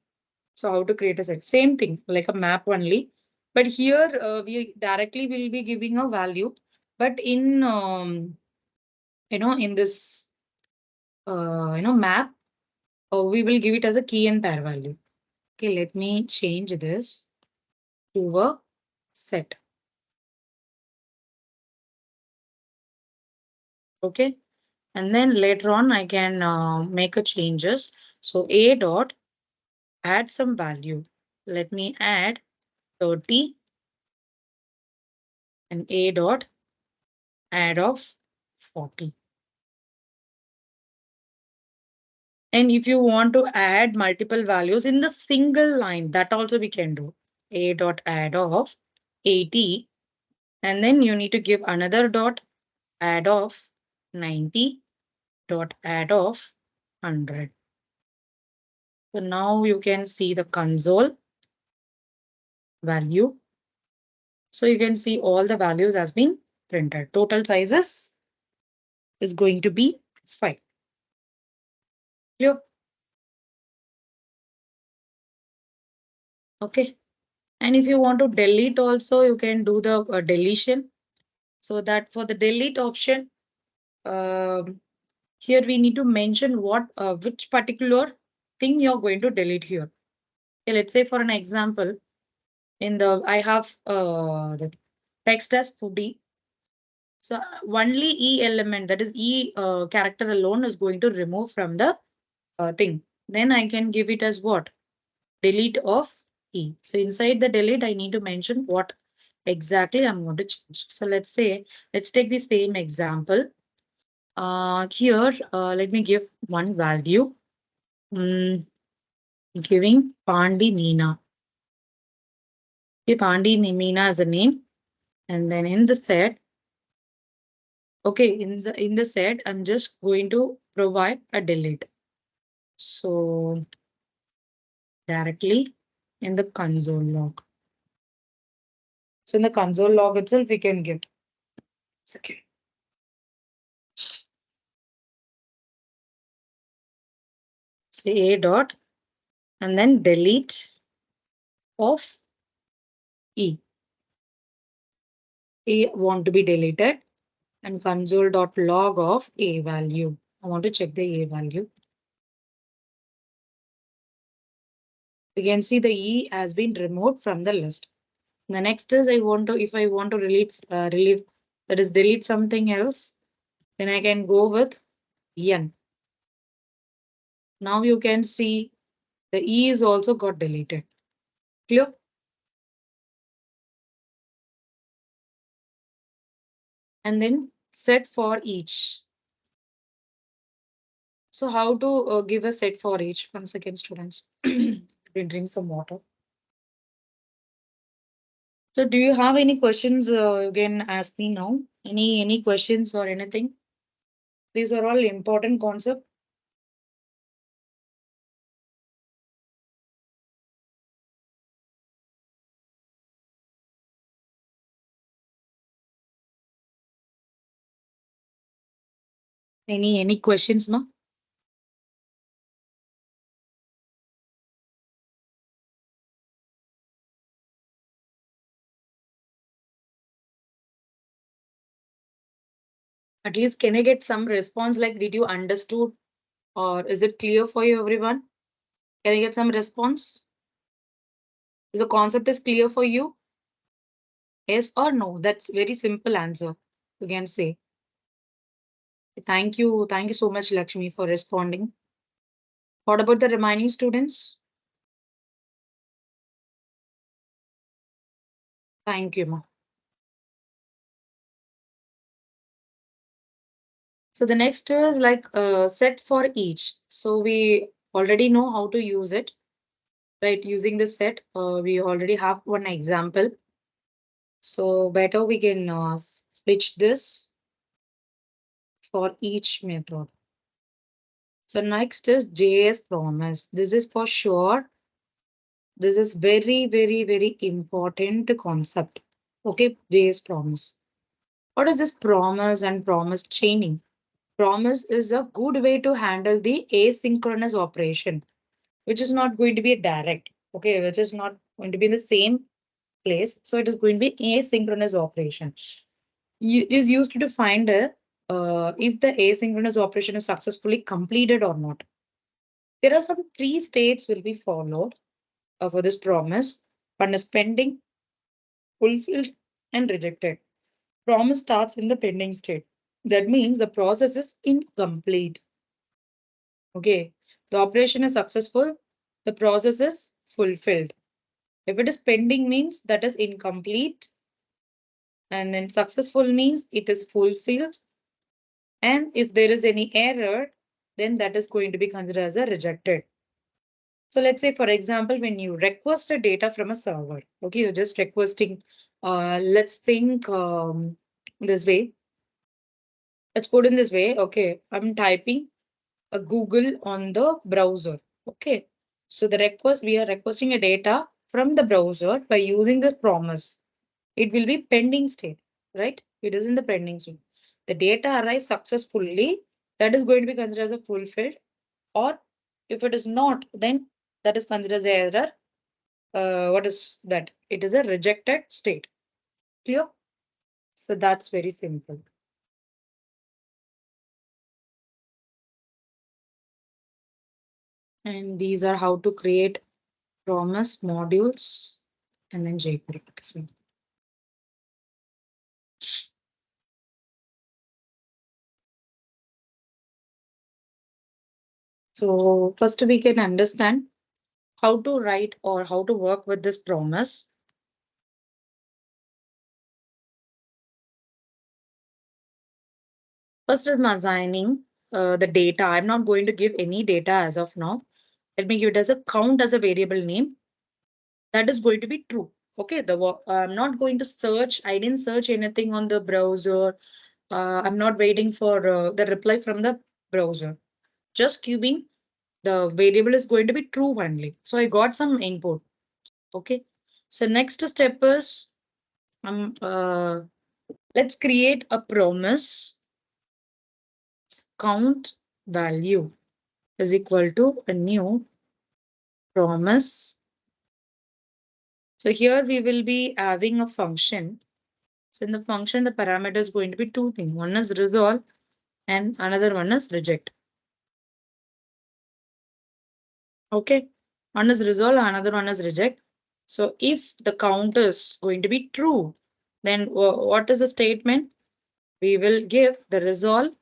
So how to create a set? Same thing, like a map only. But here we directly will be giving a value. But in in this map, we will give it as a key and pair value. Okay, let me change this to a set. Okay, and then later on I can make a changes. So a dot add some value. Let me add 30 and a dot add of 40. And if you want to add multiple values in the single line, that also we can do. A dot add of 80. And then you need to give another dot add of 90 dot add of 100. So now you can see the console value. So you can see all the values has been printed. Total sizes is going to be 5. Clear? Okay. And if you want to delete also, you can do the deletion. So that for the delete option, here we need to mention what which particular thing you're going to delete here. Okay, let's say for an example, in the I have the text as footy. So only E element, that is E character alone, is going to remove from the thing. Then I can give it as what? Delete of E. So inside the delete, I need to mention what exactly I'm going to change. So let's take the same example. Here, let me give one value. Giving Pandi Meena. Okay, Pandi Meena as a name. And then in the set, okay, in the set, I'm just going to provide a delete. So directly in the console log. So in the console log itself, we can give. It's okay. So a dot and then delete of e. A want to be deleted and console.log of a value. I want to check the a value. You can see the e has been removed from the list. The next is if I want to relieve, that is delete something else, then I can go with n. Now you can see the e is also got deleted. Clear? And then set for each. So how to give a set for each? Once again, students, we drink some water. So do you have any questions? You can ask me now. Any questions or anything? These are all important concepts. Any questions, ma? At least can I get some response like did you understood or is it clear for you everyone? Can I get some response? Is the concept is clear for you? Yes or no? That's very simple answer. You can say. Thank you. Thank you so much, Lakshmi, for responding. What about the remaining students? Thank you, ma. So the next is like set for each. So we already know how to use it, right? Using the set, we already have one example. So better we can switch this for each method. So next is JS promise. This is for sure. This is very important concept. Okay, JS promise. What is this promise and promise chaining? Promise is a good way to handle the asynchronous operation, which is not going to be a direct, okay, which is not going to be in the same place. So it is going to be asynchronous operation. It is used to find if the asynchronous operation is successfully completed or not. There are some three states will be followed for this promise. One is pending, fulfilled, and rejected. Promise starts in the pending state. That means the process is incomplete. Okay, the operation is successful, the process is fulfilled. If it is pending means that is incomplete, and then successful means it is fulfilled. And if there is any error, then that is going to be considered as a rejected. So let's say, for example, when you request a data from a server, okay, you're just requesting, let's think this way. Let's put in this way, okay, I'm typing a Google on the browser, okay. So we are requesting a data from the browser by using the promise. It will be pending state, right? It is in the pending state. The data arrives successfully, that is going to be considered as a fulfilled, or if it is not, then that is considered as an error. What is that? It is a rejected state. Clear? So that's very simple. And these are how to create promise modules and then jQuery. So first we can understand how to write or how to work with this promise. First, I'm assigning the data. I'm not going to give any data as of now. Let me give it as a count as a variable name. That is going to be true. Okay, I'm not going to search. I didn't search anything on the browser. I'm not waiting for the reply from the browser. Just giving the variable is going to be true only. So I got some input. Okay. So next step is let's create a promise. Count value is equal to a new promise. So here we will be having a function. So in the function, the parameter is going to be two things. One is resolve and another one is reject. Okay. One is resolve, another one is reject. So if the count is going to be true, then what is the statement? We will give the resolve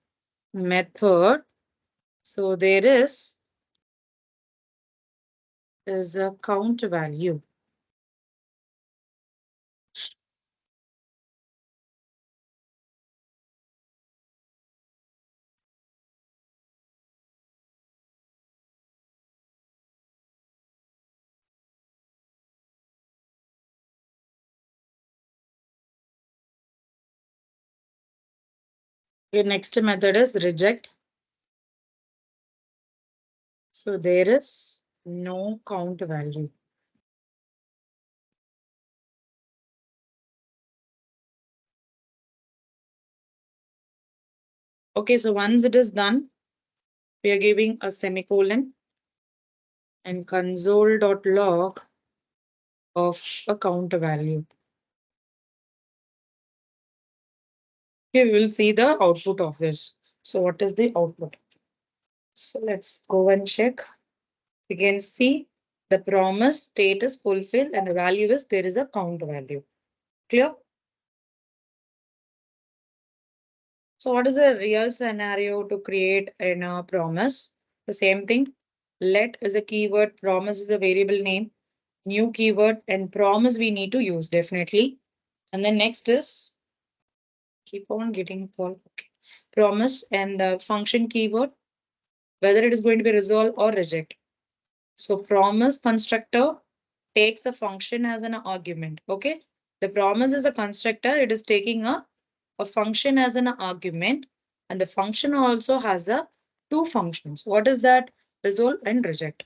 method. So there is a count value. The next method is reject. So there is no count value. Okay, so once it is done, we are giving a semicolon and console.log of a count value. Okay, we will see the output of this. So what is the output? So let's go and check. You can see the promise state is fulfilled and the value is there is a count value. Clear? So what is the real scenario to create in a promise? The same thing. Let is a keyword, promise is a variable name, new keyword, and promise we need to use definitely. And then next is keep on getting called. Okay. Promise and the function keyword, whether it is going to be resolve or reject. So promise constructor takes a function as an argument. Okay. The promise is a constructor. It is taking a function as an argument. And the function also has a two functions. What is that? Resolve and reject.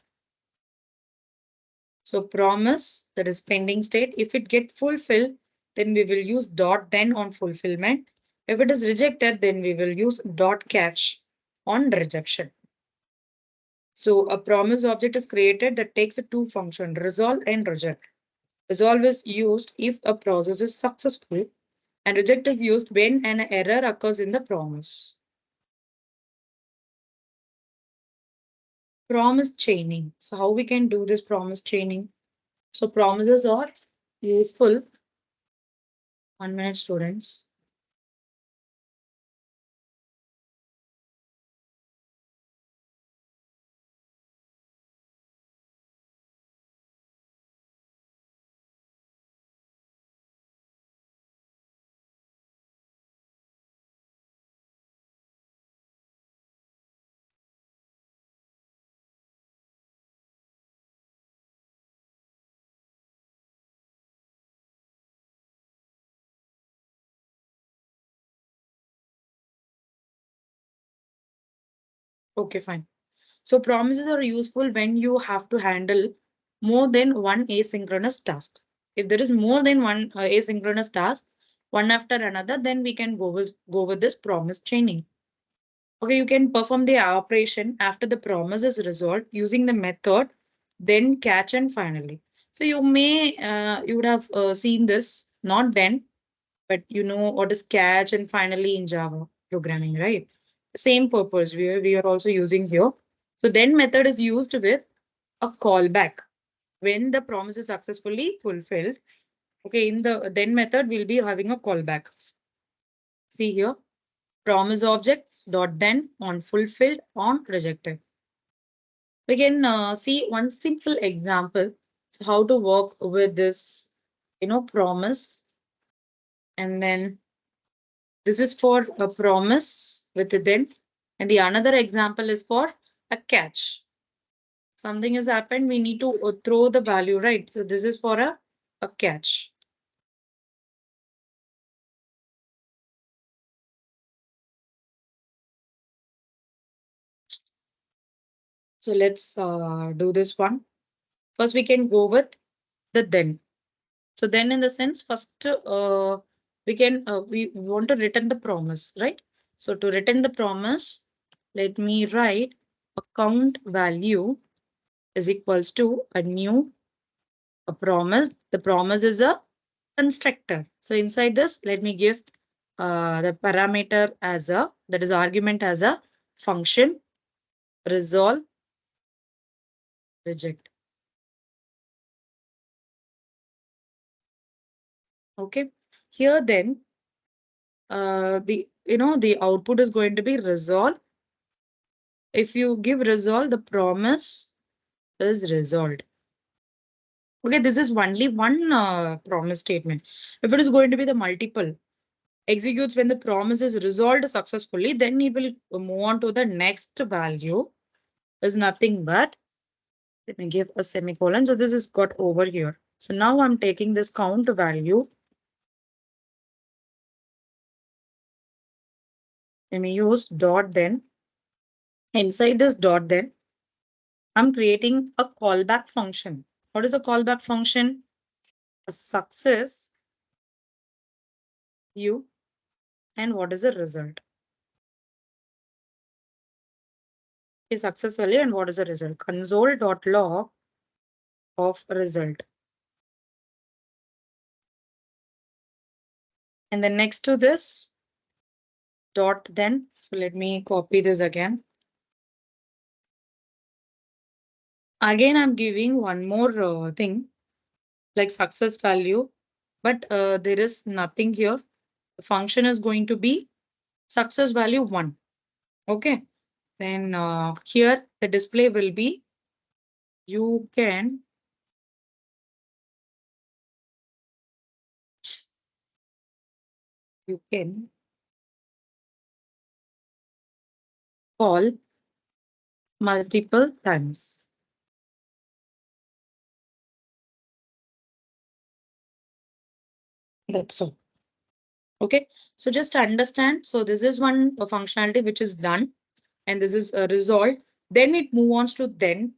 So promise, that is pending state. If it get fulfilled, then we will use dot then on fulfillment. If it is rejected, then we will use dot catch on rejection. So a promise object is created that takes a two function, resolve and reject. Resolve is used if a process is successful and reject is used when an error occurs in the promise. Promise chaining. So how we can do this promise chaining? So promises are useful. 1 minute, students. Okay, fine. So promises are useful when you have to handle more than one asynchronous task. If there is more than one asynchronous task, one after another, then we can go with this promise chaining. Okay, you can perform the operation after the promise is resolved using the method, then catch and finally. So you would have seen this, not then, but you know what is catch and finally in Java programming, right? Same purpose we are also using here. So then method is used with a callback when the promise is successfully fulfilled. Okay, in the then method, we'll be having a callback. See here, promise object dot then on fulfilled on rejected. We can see one simple example. So how to work with this, promise. And then this is for a promise with a then. And the another example is for a catch. something has happened, we need to throw the value, right? So this is for a catch. So let's do this one. First, we can go with the then. So then in the sense, first we want to return the promise, right? So to return the promise, let me write account value is equals to a new a promise. The promise is a constructor. So inside this, let me give the parameter as a, that is argument as a function, resolve, reject. Okay. Here then, the output is going to be resolve. If you give resolve, the promise is resolved. Okay, this is only one promise statement. If it is going to be the multiple, executes when the promise is resolved successfully, then it will move on to the next value. Is nothing but, let me give a semicolon. So this is got over here. So now I'm taking this count value. Let me use dot then. Inside this dot then, I'm creating a callback function. What is a callback function? A success, you, and what is the result? A success value and what is the result? Console.log of result. And then next to this dot then, so let me copy this again. Again, I'm giving one more thing like success value, but there is nothing here. The function is going to be success value 1. Okay. Then here the display will be, you can call multiple times. That's all. Okay. So just understand. So this is one functionality which is done and this is resolved. Then it move on to then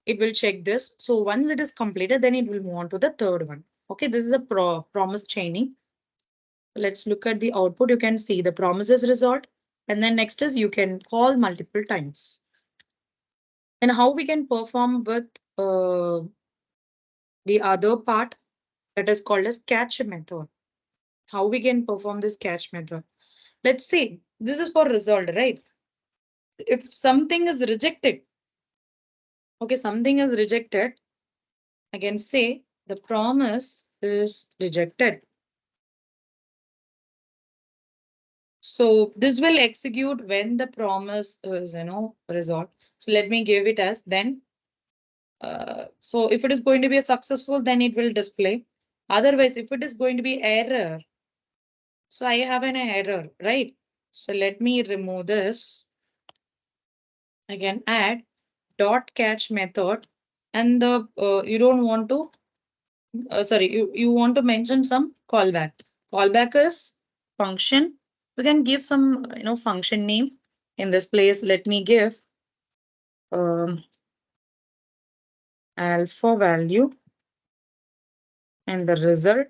it will check this. So once it is completed, then it will move on to the third one. Okay. This is a promise chaining. Let's look at the output. You can see the promise is resolved. And then next is you can call multiple times. And how we can perform with the other part that is called as catch method. How we can perform this catch method. Let's see, this is for result, right? If something is rejected, okay, something is rejected, I can say the promise is rejected. So this will execute when the promise is, resolved. So let me give it as then. So if it is going to be a successful, then it will display. Otherwise, if it is going to be error, so I have an error, right? So let me remove this. I can add dot catch method and the you don't want to sorry you want to mention some callback. Callback is function. You can give some function name. In this place, let me give um, alpha value and the result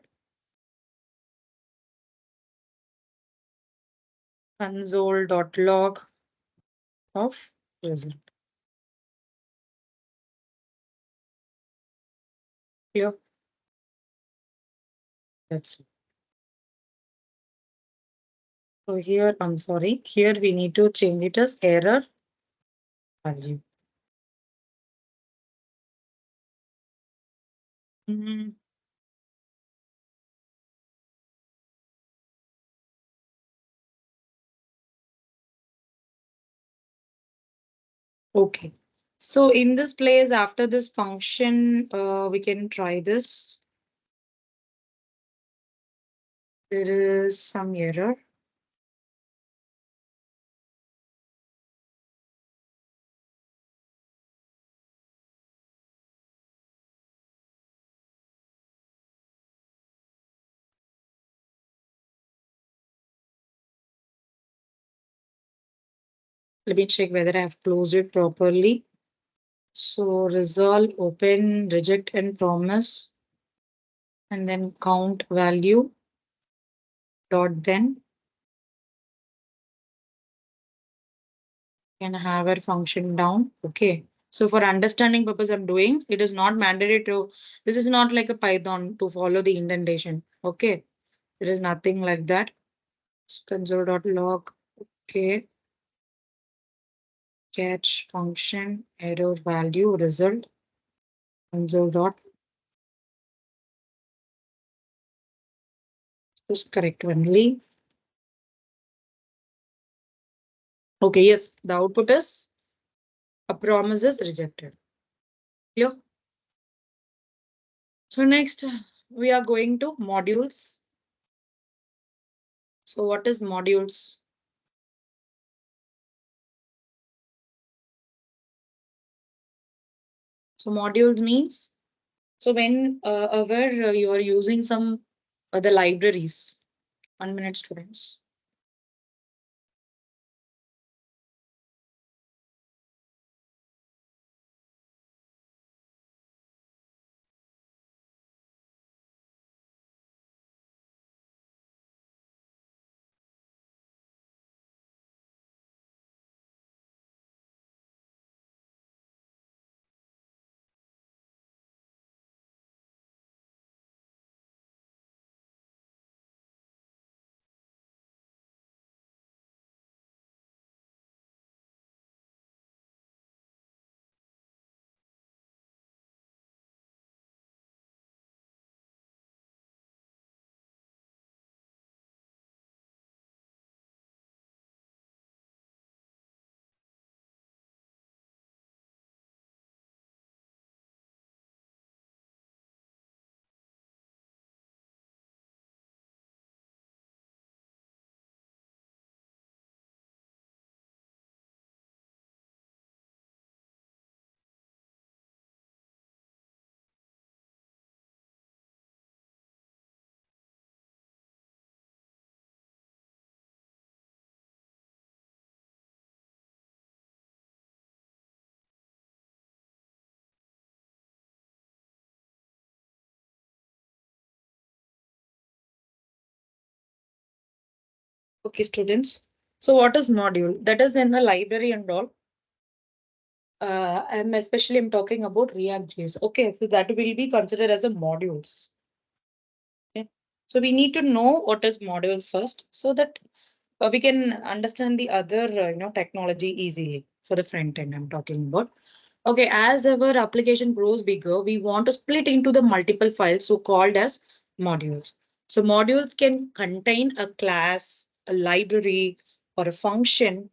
console.log of result. Here, that's it. So here, I'm sorry, here we need to change it as error value. Mm, okay. So in this place, after this function, we can try this. There is some error. Let me check whether I have closed it properly. So resolve, open, reject, and promise, and then count value dot then can have a function down. Okay. So for understanding purpose, I'm doing, it is not mandatory to, this is not like a Python to follow the indentation. Okay. There is nothing like that. Console.log. Okay. Catch function, error value, result, console dot. Just correct only. Okay, yes, the output is a promise is rejected. Clear? So next we are going to modules. So what is modules? So modules means, so when where you are using some the libraries. 1 minute, students. Okay, students. So what is module? That is in the library and all. I'm talking about React.js. Okay, so that will be considered as a modules. Okay. So we need to know what is module first, so that we can understand the other technology easily for the front end I'm talking about. Okay, as our application grows bigger, we want to split into the multiple files, so called as modules. So modules can contain a class, a library, or a function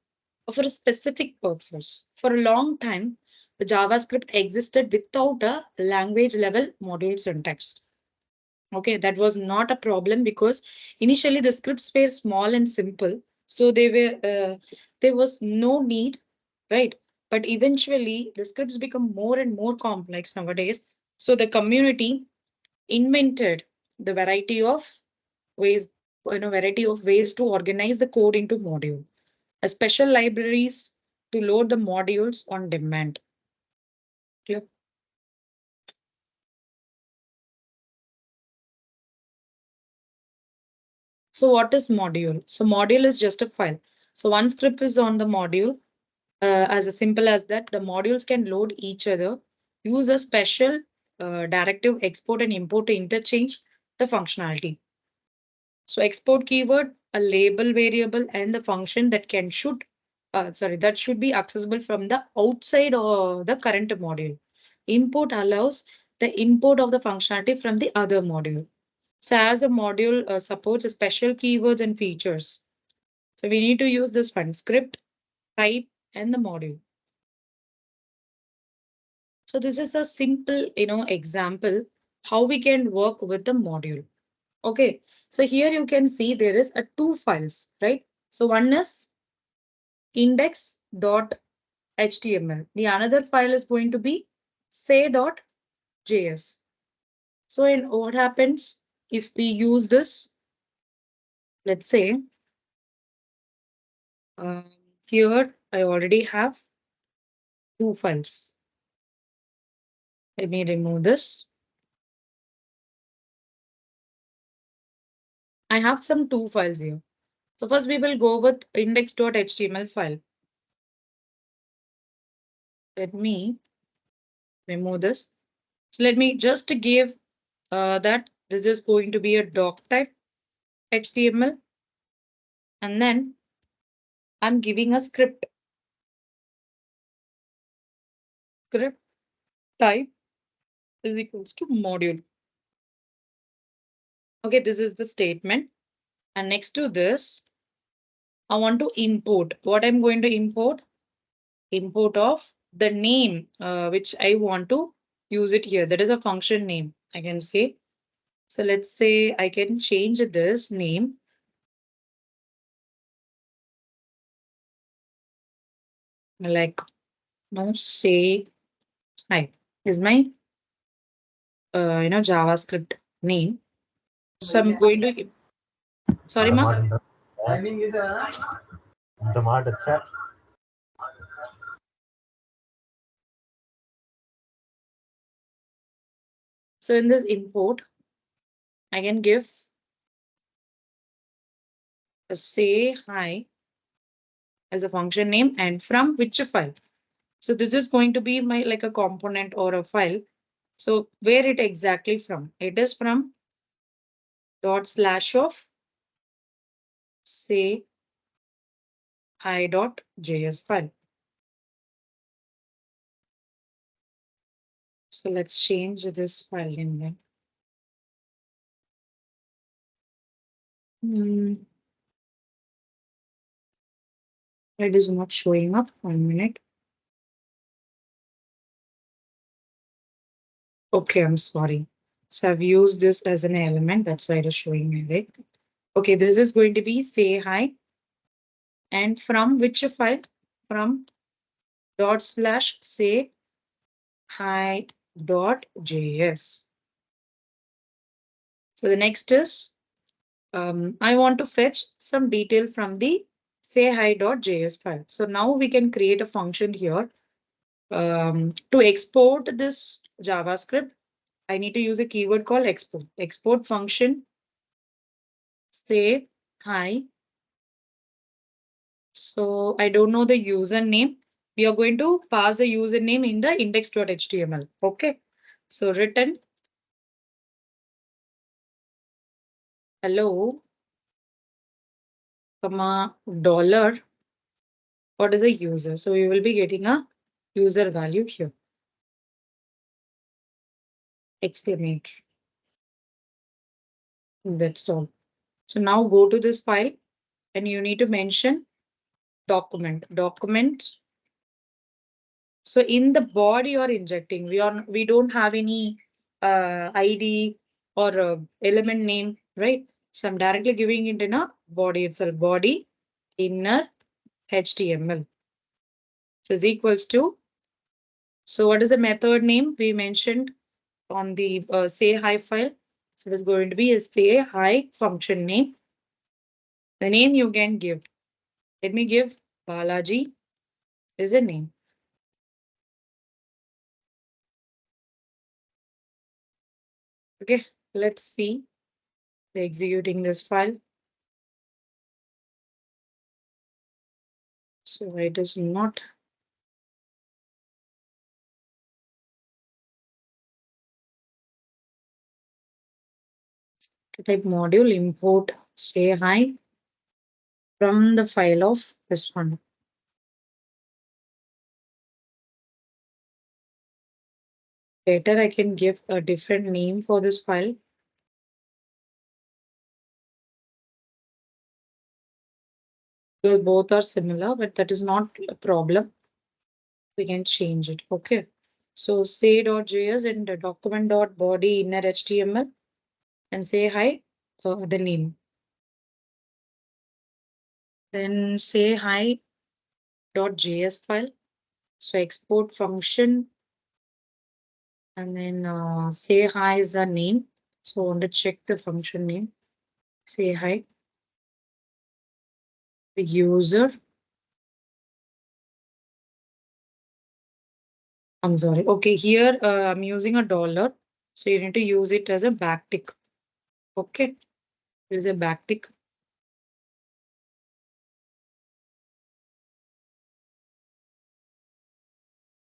for a specific purpose. For a long time, the JavaScript existed without a language level module syntax. Okay, that was not a problem because initially the scripts were small and simple, so there was no need, right? But eventually the scripts become more and more complex nowadays. So the community invented the variety of ways to organize the code into module, a special libraries to load the modules on demand. Clear? So what is module? So module is just a file. So one script is on the module. As simple as that, the modules can load each other, use a special directive export and import to interchange the functionality. So export keyword, a label variable, and the function that that should be accessible from the outside or the current module. Import allows the import of the functionality from the other module. So as a module supports special keywords and features. So we need to use this one, script, type, and the module. So this is a simple, example how we can work with the module. Okay. So here you can see there is a two files, right? So one is index.html. The another file is going to be say.js. So in what happens if we use this, let's say, uh, here I already have 2 files. Let me remove this. I have some 2 files here. So first we will go with index.html file. Let me remove this. So let me just give that this is going to be a doc type HTML, and then I'm giving a script type is equals to module. Okay, this is the statement. And next to this, I want to import. What I'm going to import? Import of the name which I want to use it here. That is a function name, I can say. So let's say I can change this name. Like now say hi is my JavaScript name. So I'm going to sorry ma. So in this import, I can give a say hi as a function name and from which file. So this is going to be my like a component or a file. So where it exactly from? It is from /of say hi.js file. So let's change this file in there. It is not showing up. 1 minute. Okay, I'm sorry. So I've used this as an element. That's why it is showing me, right? Okay, this is going to be say hi. And from which file? From /say hi.js. So the next is I want to fetch some detail from the say hi.js file. So now we can create a function here to export this JavaScript. I need to use a keyword called export. Export function say hi. So I don't know the username. We are going to pass the username in the index.html. Okay. So written hello, comma dollar. What is a user? So we will be getting a user value here. Exclamation. That's all. So now go to this file and you need to mention document. Document. So in the body you are injecting, we don't have any ID or element name, right? So I'm directly giving it in a body itself. Body inner HTML. So is equals to. So what is the method name we mentioned on the say hi file? So it is going to be a say hi function name. The name you can give. Let me give Balaji is a name. Okay, let's see the executing this file. So it is not. Type module import say hi from the file of this one. Later I can give a different name for this file. Because both are similar, but that is not a problem. We can change it. Okay. So say.js and the document.body inner HTML and say hi the name. Then say hi.js file. So export function and then say hi is the name. So I want to check the function name. Say hi. The user I'm sorry. Okay, here I'm using a dollar. So you need to use it as a backtick. Okay, there is a backtick.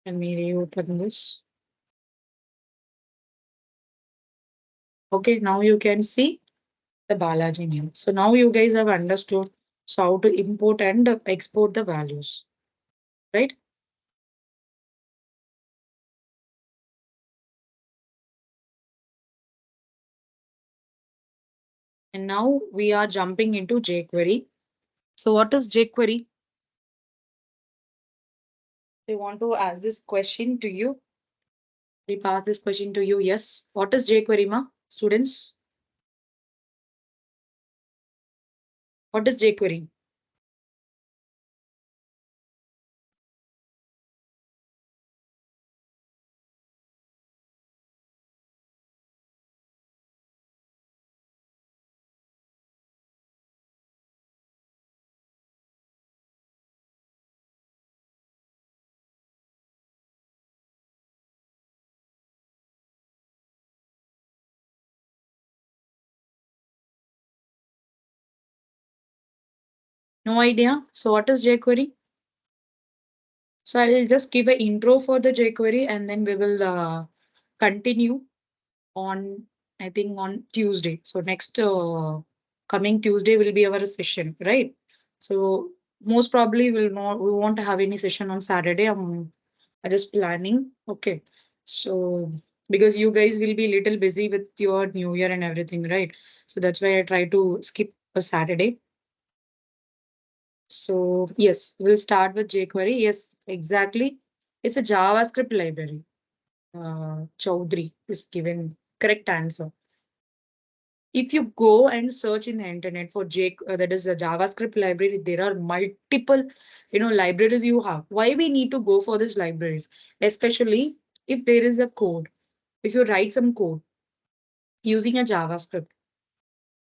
Let me reopen this. Okay, now you can see the Balaji name. So now you guys have understood so how to import and export the values, right? And now we are jumping into jQuery. So what is jQuery? They want to ask this question to you. We pass this question to you. Yes. What is jQuery, ma? Students, what is jQuery? No idea. So what is jQuery? So I'll just give an intro for the jQuery and then we will continue on, I think on Tuesday. So next coming Tuesday will be our session, right? So most probably we won't have any session on Saturday. I'm just planning. Okay. So because you guys will be little busy with your new year and everything, right? So that's why I try to skip a Saturday. So yes, we'll start with jQuery. Yes, exactly. It's a JavaScript library. Chaudhary is given correct answer. If you go and search in the internet for that is a JavaScript library, there are multiple, libraries you have. Why we need to go for these libraries? Especially if there is a code. If you write some code using a JavaScript,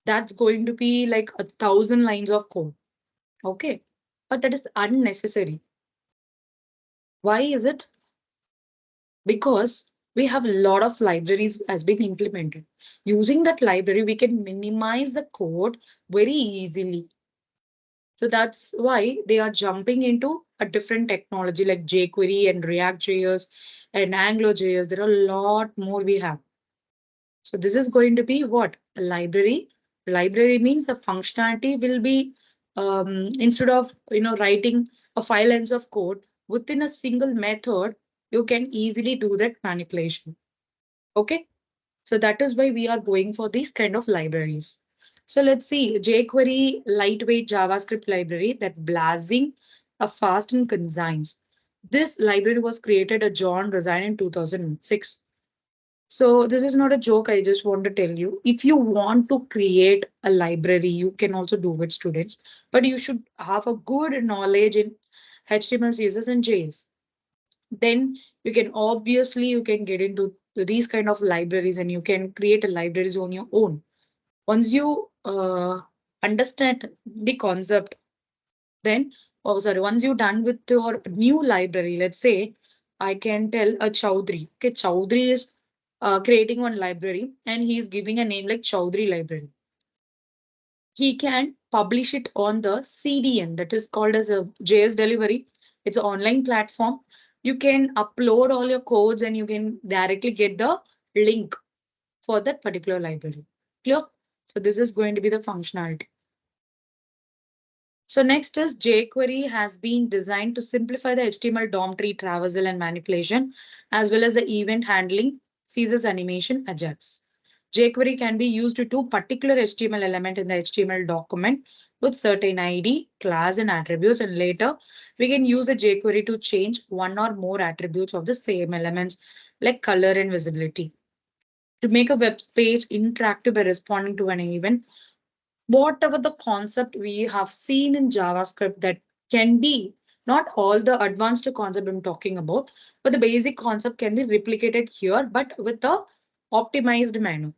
that's going to be like 1,000 lines of code. Okay. But that is unnecessary. Why is it? Because we have a lot of libraries has been implemented. Using that library, we can minimize the code very easily. So that's why they are jumping into a different technology like jQuery and React.js and AngularJS. There are a lot more we have. So this is going to be what? A library. Library means the functionality will be instead of writing a 5 lines of code within a single method, you can easily do that manipulation. Okay. So that is why we are going for these kind of libraries. So let's see jQuery lightweight JavaScript library that blazing a fast and concise. This library was created at John Rosine in 2006. So this is not a joke. I just want to tell you, if you want to create a library, you can also do it, students. But you should have a good knowledge in HTML, CSS, and JS. Then you can get into these kind of libraries and you can create a libraries on your own. Once you understand the concept, then once you're done with your new library, let's say I can tell a Chaudhary. Okay, Chaudhary is creating one library and he is giving a name like Chaudhary library. He can publish it on the CDN, that is called as a JS delivery. It's an online platform. You can upload all your codes and you can directly get the link for that particular library. Clear? So this is going to be the functionality. So next is jQuery has been designed to simplify the HTML DOM tree traversal and manipulation, as well as the event handling, CSS animation, Ajax. jQuery can be used to do particular HTML element in the HTML document with certain ID, class, and attributes. And later, we can use a jQuery to change one or more attributes of the same elements like color and visibility. To make a web page interactive by responding to an event, whatever the concept we have seen in JavaScript that can be not all the advanced concept I'm talking about, but the basic concept can be replicated here, but with a optimized manner.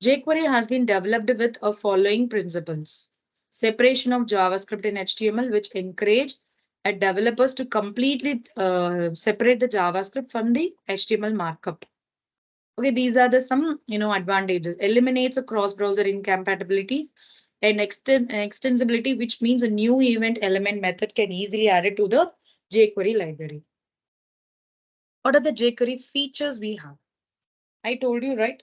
jQuery has been developed with a following principles. Separation of JavaScript and HTML, which encourage at developers to completely separate the JavaScript from the HTML markup. Okay, these are the some advantages. Eliminates a cross-browser incompatibilities and extensibility, which means a new event element method can easily add it to the jQuery library. What are the jQuery features we have? I told you, right?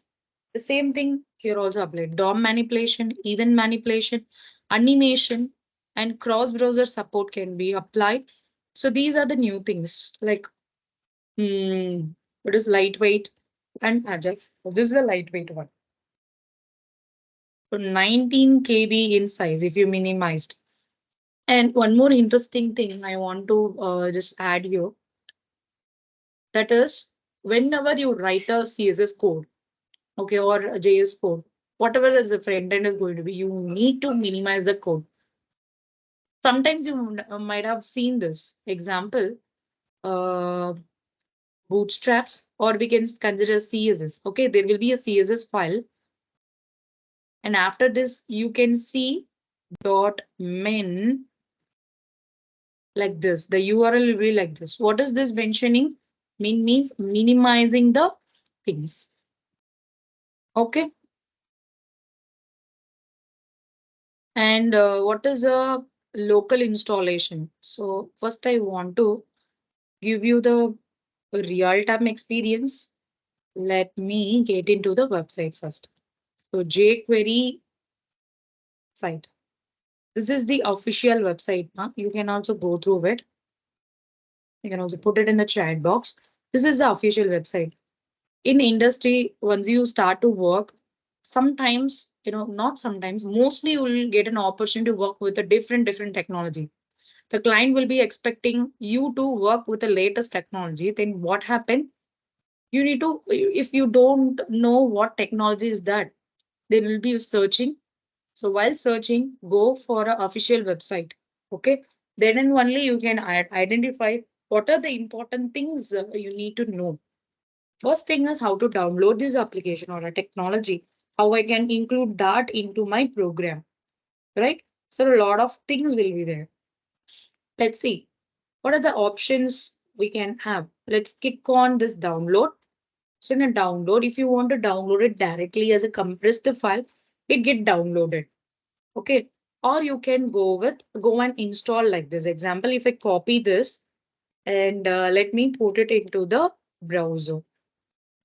The same thing here also applied. DOM manipulation, event manipulation, animation, and cross-browser support can be applied. So these are the new things like what is lightweight and Ajax. So this is the lightweight one. So 19 KB in size if you minimized. And one more interesting thing I want to just add here. That is whenever you write a CSS code, okay, or a JS code, whatever is the front end is going to be, you need to minimize the code. Sometimes you might have seen this example, Bootstrap, or we can consider CSS. Okay, there will be a CSS file. And after this, you can see .min like this. The URL will be like this. What is this mentioning? Min means minimizing the things. Okay. And what is a local installation? So first I want to give you the real-time experience. Let me get into the website first. So jQuery site. This is the official website. Huh? You can also go through it. You can also put it in the chat box. This is the official website. In industry, once you start to work, sometimes, not sometimes, mostly you will get an opportunity to work with a different technology. The client will be expecting you to work with the latest technology. Then what happened? You need to, if you don't know what technology is that, they will be searching. So while searching, go for an official website. Okay. Then and only you can identify what are the important things you need to know. First thing is how to download this application or a technology, how I can include that into my program, right? So a lot of things will be there. Let's see what are the options we can have. Let's click on this download. So in a download, if you want to download it directly as a compressed file, it get downloaded. Okay. Or you can go and install like this. Example, if I copy this and let me put it into the browser.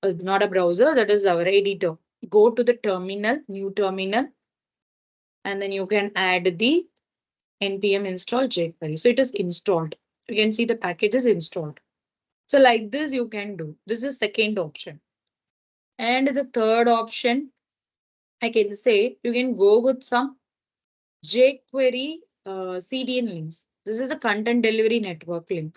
Not a browser, that is our editor. Go to the terminal, new terminal, and then you can add the npm install jQuery. So it is installed. You can see the package is installed. So like this you can do. This is second option. And the third option, I can say you can go with some jQuery CDN links. This is a content delivery network link.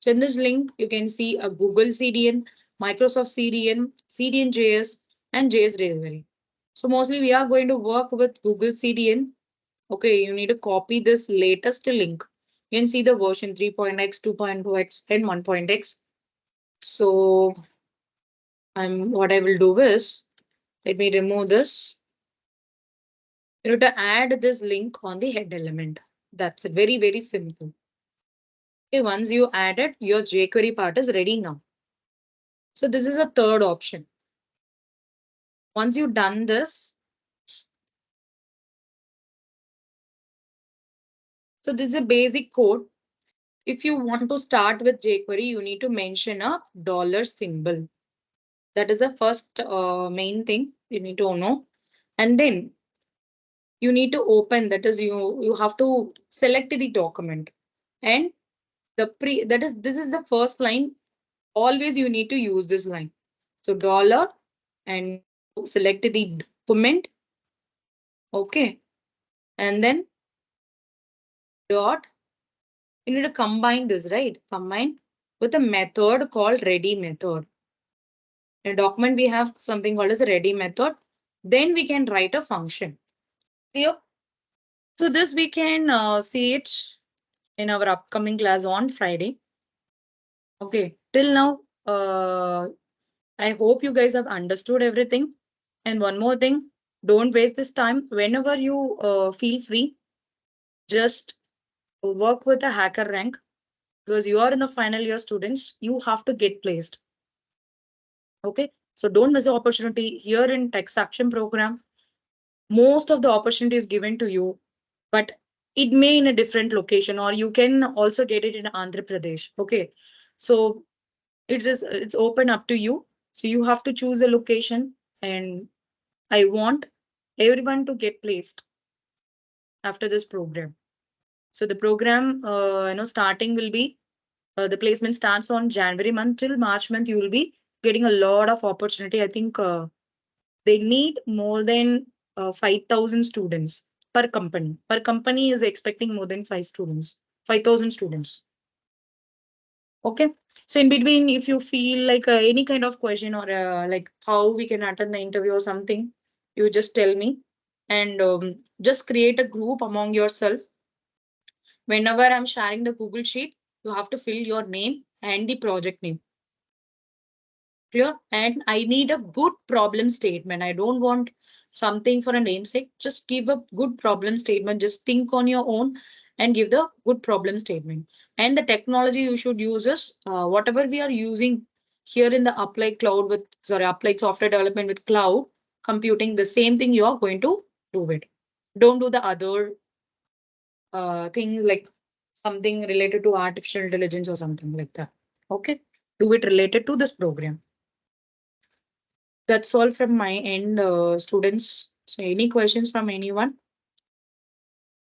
So in this link, you can see a Google CDN, Microsoft CDN, CDN.js, and JS delivery. So mostly we are going to work with Google CDN. Okay, you need to copy this latest link. You can see the version 3.x, 2.2x, and 1.x. So what I will do is, let me remove this. You need to add this link on the head element. That's very simple. Okay, once you add it, your jQuery part is ready now. So this is a third option. Once you've done this, so this is a basic code. If you want to start with jQuery, you need to mention a dollar symbol. That is the first main thing you need to know. And then you need to open, that is you have to select the document. And this is the first line. Always you need to use this line. So dollar and select the document. Okay. And then dot. You need to combine this, right? Combine with a method called ready method. In a document, we have something called as a ready method. Then we can write a function. Clear? So this we can see it in our upcoming class on Friday. Okay. Till now, I hope you guys have understood everything. And one more thing, don't waste this time. Whenever you feel free, just work with a hacker rank. because you are in the final year students, you have to get placed. Okay, so don't miss the opportunity here in Tech-Saksham program. Most of the opportunity is given to you, but it may in a different location, or you can also get it in Andhra Pradesh. Okay, so it's open up to you. So you have to choose a location, and I want everyone to get placed after this program. So the program, starting will be the placement starts on January month till March month. You will be getting a lot of opportunity. I think they need more than 5,000 students per company. Per company is expecting more than 5,000 students. Okay. So in between, if you feel like any kind of question, or like how we can attend the interview or something, you just tell me, and just create a group among yourself. Whenever I'm sharing the Google Sheet, you have to fill your name and the project name. Clear? And I need a good problem statement. I don't want something for a namesake. Just give a good problem statement. Just think on your own and give the good problem statement. And the technology you should use is whatever we are using here in the applied software development with cloud computing, the same thing you are going to do it. Don't do the other things like something related to artificial intelligence or something like that. Okay. Do it related to this program. That's all from my end, students. So any questions from anyone?